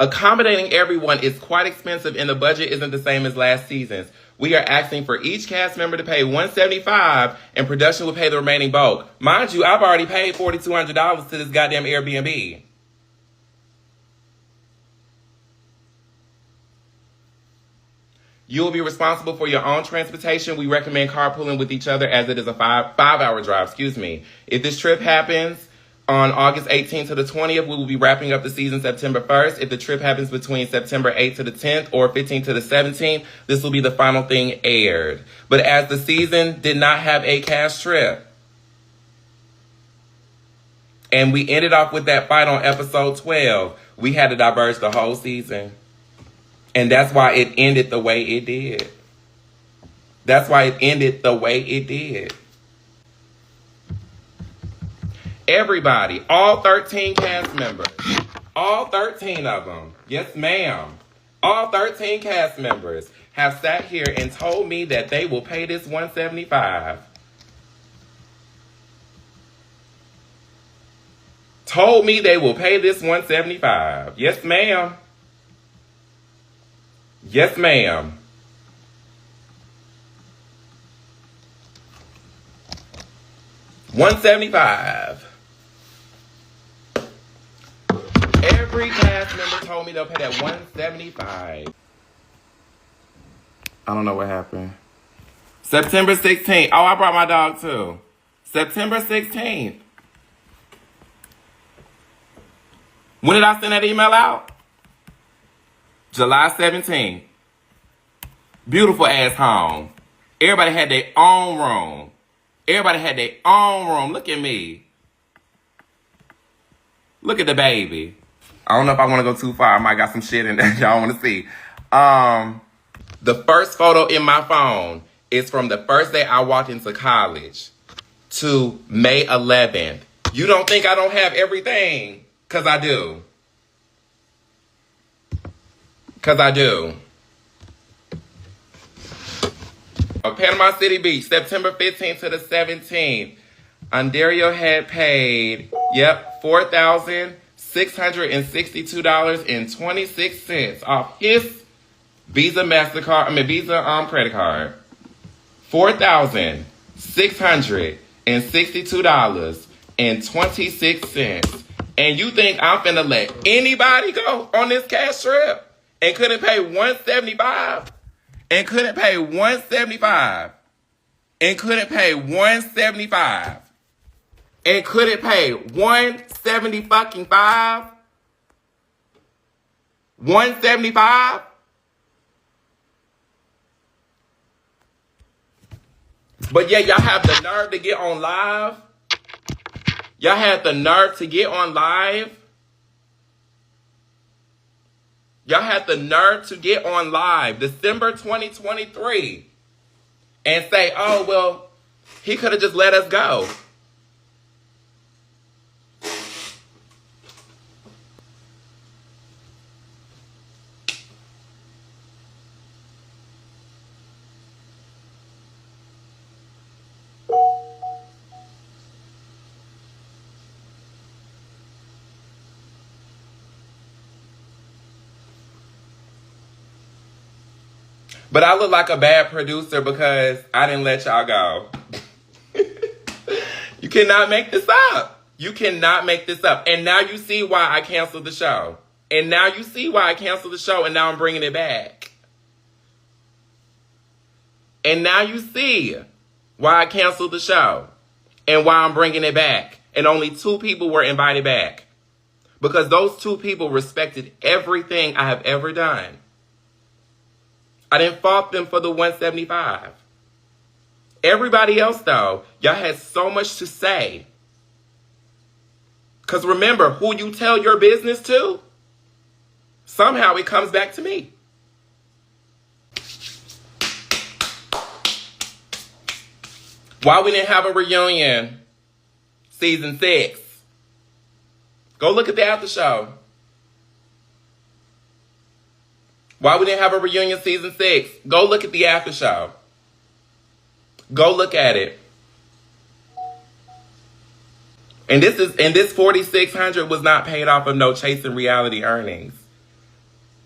Accommodating everyone is quite expensive and the budget isn't the same as last season's. We are asking for each cast member to pay $175 and production will pay the remaining bulk. Mind you, I've already paid $4,200 to this goddamn Airbnb. You will be responsible for your own transportation. We recommend carpooling with each other as it is a five-hour drive. If this trip happens on August 18th to the 20th, we will be wrapping up the season September 1st. If the trip happens between September 8th to the 10th or 15th to the 17th, this will be the final thing aired. But as the season did not have a cast trip, and we ended off with that fight on episode 12, we had to diverge the whole season. And that's why it ended the way it did. That's why it ended the way it did. Everybody, all 13 cast members, all 13 of them, yes ma'am, all 13 cast members have sat here and told me that they will pay this $175. Told me they will pay this $175. Yes ma'am. Yes ma'am. $175. Every cast member told me they'll pay that $175. I don't know what happened. September 16th. Oh, I brought my dog too. September 16th. When did I send that email out? July 17th. Beautiful ass home. Everybody had their own room. Everybody had their own room. Look at me. Look at the baby. I don't know if I want to go too far. I might got some shit in there y'all want to see. The first photo in my phone is from the first day I walked into college to May 11th. You don't think I don't have everything? Because I do. Because I do. Panama City Beach, September 15th to the 17th. Dario had paid, $4,662.26 off his Visa credit card. $4,662.26. And you think I'm finna let anybody go on this cash trip and couldn't pay $175? And couldn't pay $175. And couldn't pay $175. And couldn't pay $175. $175. But yeah, y'all have the nerve to get on live. Y'all had the nerve to get on live. Y'all had the nerve to get on live December 2023 and say, oh, well, he could have just let us go. But I look like a bad producer because I didn't let y'all go. You cannot make this up. You cannot make this up. And now you see why I canceled the show. And now you see why I canceled the show and now I'm bringing it back. And now you see why I canceled the show and why I'm bringing it back. And only 2 people were invited back. Because those 2 people respected everything I have ever done. I didn't fault them for the $175. Everybody else, though, y'all had so much to say. Because remember, who you tell your business to, somehow it comes back to me. Why we didn't have a reunion season 6? Go look at the after show. Why we didn't have a reunion season 6? Go look at the after show. Go look at it. And this $4,600 was not paid off of no Chasing Reality earnings.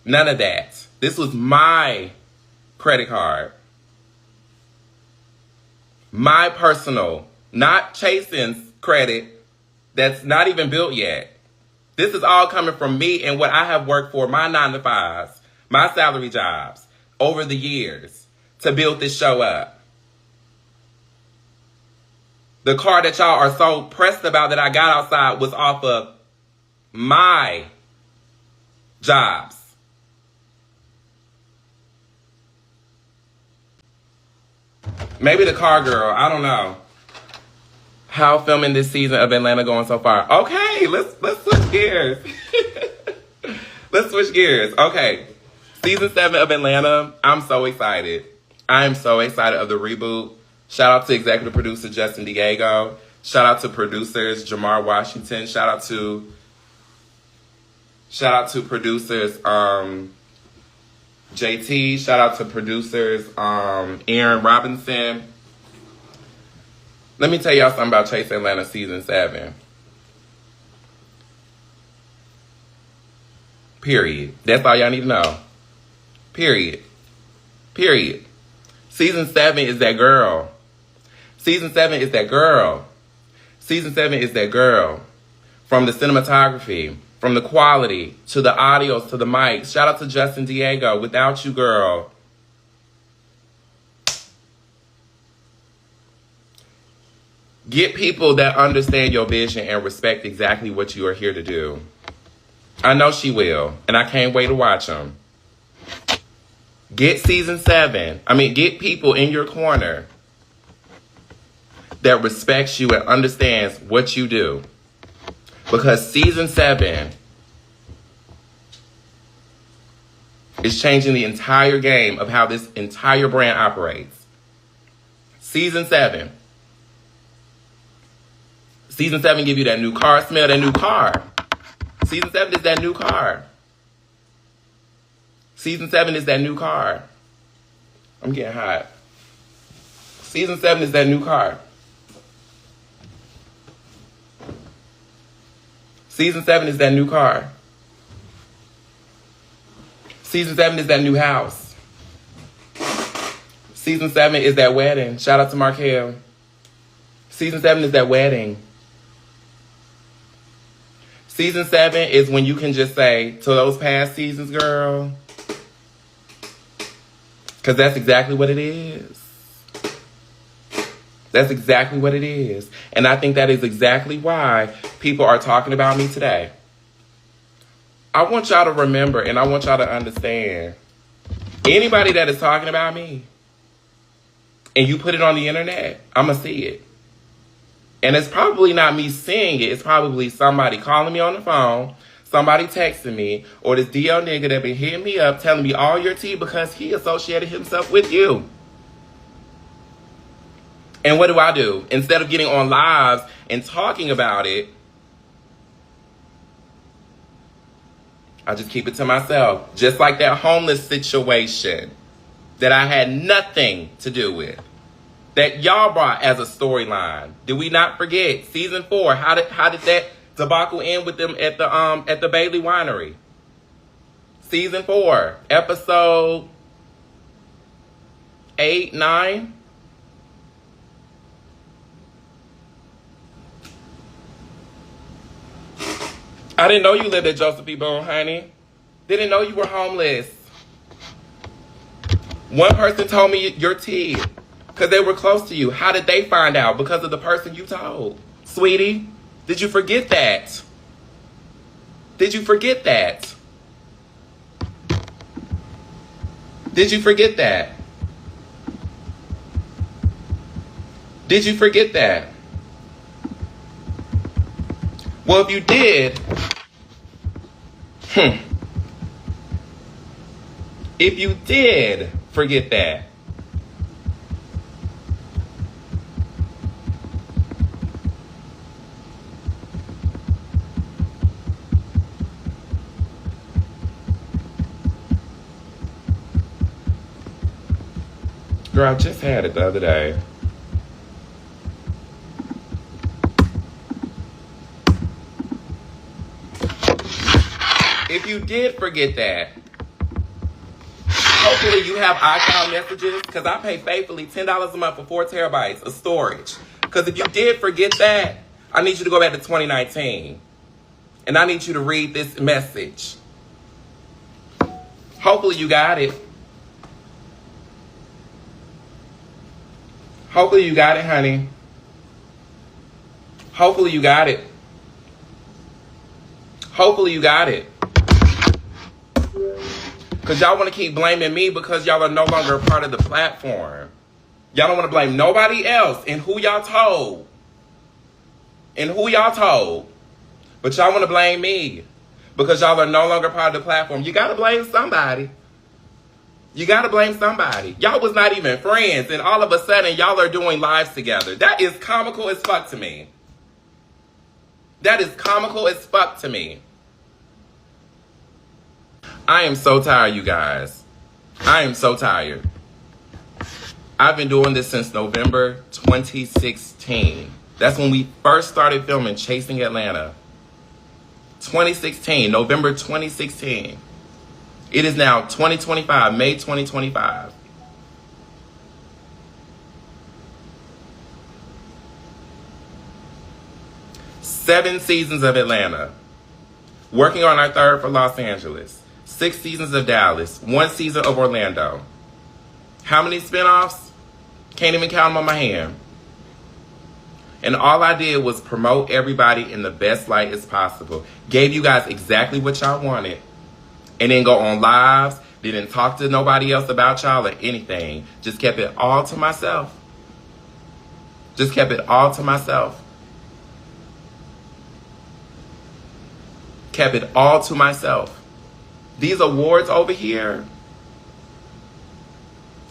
None of that. This was my credit card. My personal, not Chasen's credit that's not even built yet. This is all coming from me and what I have worked for, my 9-to-5s, my salary jobs over the years to build this show up. The car that y'all are so pressed about that I got outside was off of my jobs. Maybe the car girl, I don't know. How filming this season of Atlanta going so far? Okay, let's switch gears. Let's switch gears. Okay, season 7 of Atlanta. I'm so excited. I am so excited of the reboot. Shout out to executive producer Justin Diego. Shout out to producers Jamar Washington. Shout out to producers JT. Shout out to producers Aaron Robinson. Let me tell y'all something about Chase Atlanta season 7. Period. That's all y'all need to know. Period. Period. Season 7 is that girl. Season 7 is that girl. Season 7 is that girl. From the cinematography, from the quality, to the audios, to the mics. Shout out to Justin Diego. Without you, girl. Get people that understand your vision and respect exactly what you are here to do. I know she will, and I can't wait to watch them. Get season 7. Get people in your corner that respects you and understands what you do. Because season 7 is changing the entire game of how this entire brand operates. Season 7. Season 7 give you that new car smell, that new car. Season 7 is that new car. Season 7 is that new car. I'm getting hot. Season 7 is that new car. Season 7 is that new car. Season 7 is that new house. Season 7 is that wedding. Shout out to Markel. Season 7 is that wedding. Season 7 is when you can just say, to those past seasons, girl. Because that's exactly what it is. That's exactly what it is. And I think that is exactly why people are talking about me today. I want y'all to remember and I want y'all to understand. Anybody that is talking about me and you put it on the internet, I'm going to see it. And it's probably not me seeing it. It's probably somebody calling me on the phone, somebody texting me, or this DL nigga that been hitting me up telling me all your tea because he associated himself with you. And what do? Instead of getting on lives and talking about it, I just keep it to myself. Just like that homeless situation that I had nothing to do with. That y'all brought as a storyline. Did we not forget? Season 4, how did that debacle end with them at the Bailey Winery? Season 4, episode 8, 9. I didn't know you lived at Joseph P. Boone, honey. Didn't know you were homeless. One person told me your tea because they were close to you. How did they find out? Because of the person you told. Sweetie, did you forget that? Did you forget that? Did you forget that? Did you forget that? Well, if you did, if you did forget that, girl, I just had it the other day. If you did forget that, Hopefully you have iCloud messages, because I pay faithfully $10 a month for 4 terabytes of storage. Because if you did forget that, I need you to go back to 2019. And I need you to read this message. Hopefully you got it. Hopefully you got it, honey. Hopefully you got it. Hopefully you got it. Because y'all want to keep blaming me because y'all are no longer a part of the platform. Y'all don't want to blame nobody else and who y'all told. And who y'all told. But y'all want to blame me because y'all are no longer part of the platform. You got to blame somebody. You got to blame somebody. Y'all was not even friends, and all of a sudden, y'all are doing lives together. That is comical as fuck to me. That is comical as fuck to me. I am so tired, you guys. I am so tired. I've been doing this since November 2016. That's when we first started filming Chasing Atlanta. 2016, November 2016. It is now 2025, May 2025. Seven seasons of Atlanta. Working on our third for Los Angeles. 6 seasons of Dallas. 1 season of Orlando. How many spinoffs? Can't even count them on my hand. And all I did was promote everybody in the best light as possible. Gave you guys exactly what y'all wanted. And then go on lives. Didn't talk to nobody else about y'all or anything. Just kept it all to myself. Just kept it all to myself. Kept it all to myself. These awards over here,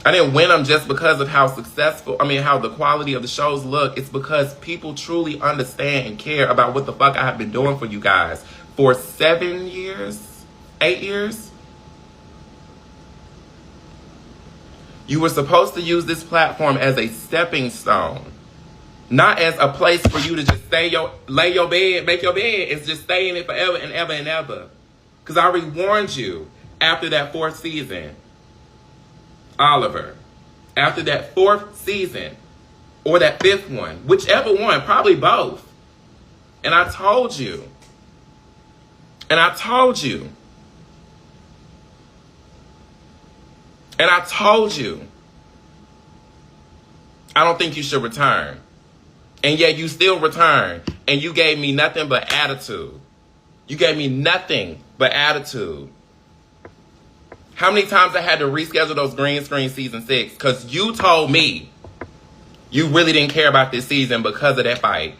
I didn't win them just because of how successful, how the quality of the shows look. It's because people truly understand and care about what the fuck I have been doing for you guys for 7 years, 8 years. You were supposed to use this platform as a stepping stone, not as a place for you to just lay your bed, make your bed, and just stay in it forever and ever and ever. Because I already warned you after that 4th season. Oliver, after that 4th season, or that 5th one, whichever one, probably both. And I told you. And I told you. And I told you. I don't think you should return. And yet you still return. And you gave me nothing but attitude. You gave me nothing but attitude. How many times I had to reschedule those green screen season 6? Because you told me you really didn't care about this season because of that fight.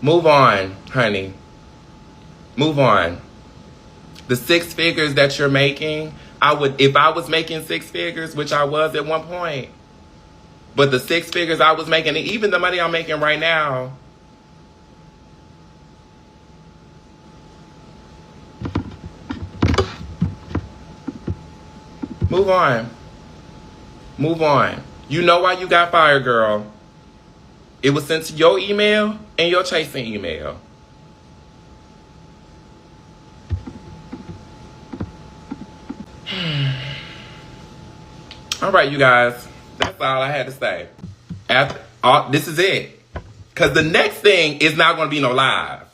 Move on, honey. Move on. The 6 figures that you're making, if I was making 6 figures, which I was at one point, but the 6 figures I was making, and even the money I'm making right now, move on. Move on. You know why you got fired, girl. It was sent to your email and your chasing email. All right, you guys. That's all I had to say. This is it. Because the next thing is not going to be no live.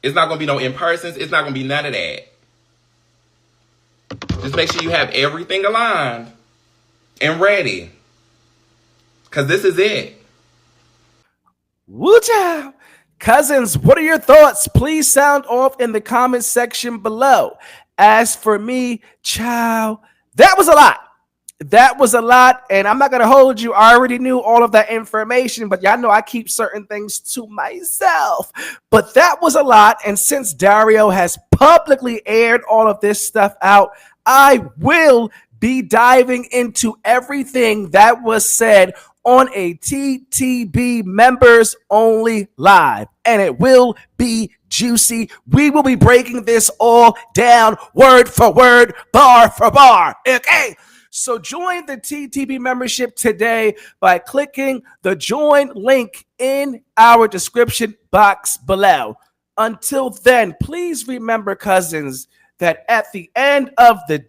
It's not going to be no in-persons. It's not going to be none of that. Just make sure you have everything aligned and ready. Because this is it. Woo child. Cousins, what are your thoughts? Please sound off in the comment section below. As for me, child, that was a lot. That was a lot, and I'm not going to hold you. I already knew all of that information, but y'all know I keep certain things to myself. But that was a lot, and since Dario has publicly aired all of this stuff out, I will be diving into everything that was said on a TTB members only live, and it will be juicy. We will be breaking this all down word for word, bar for bar. Okay. So join the TTB membership today by clicking the join link in our description box below. Until then, please remember, cousins, that at the end of the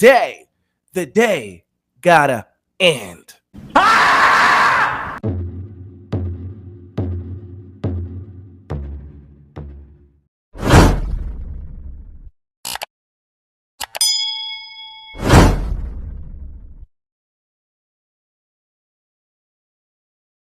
day gotta end.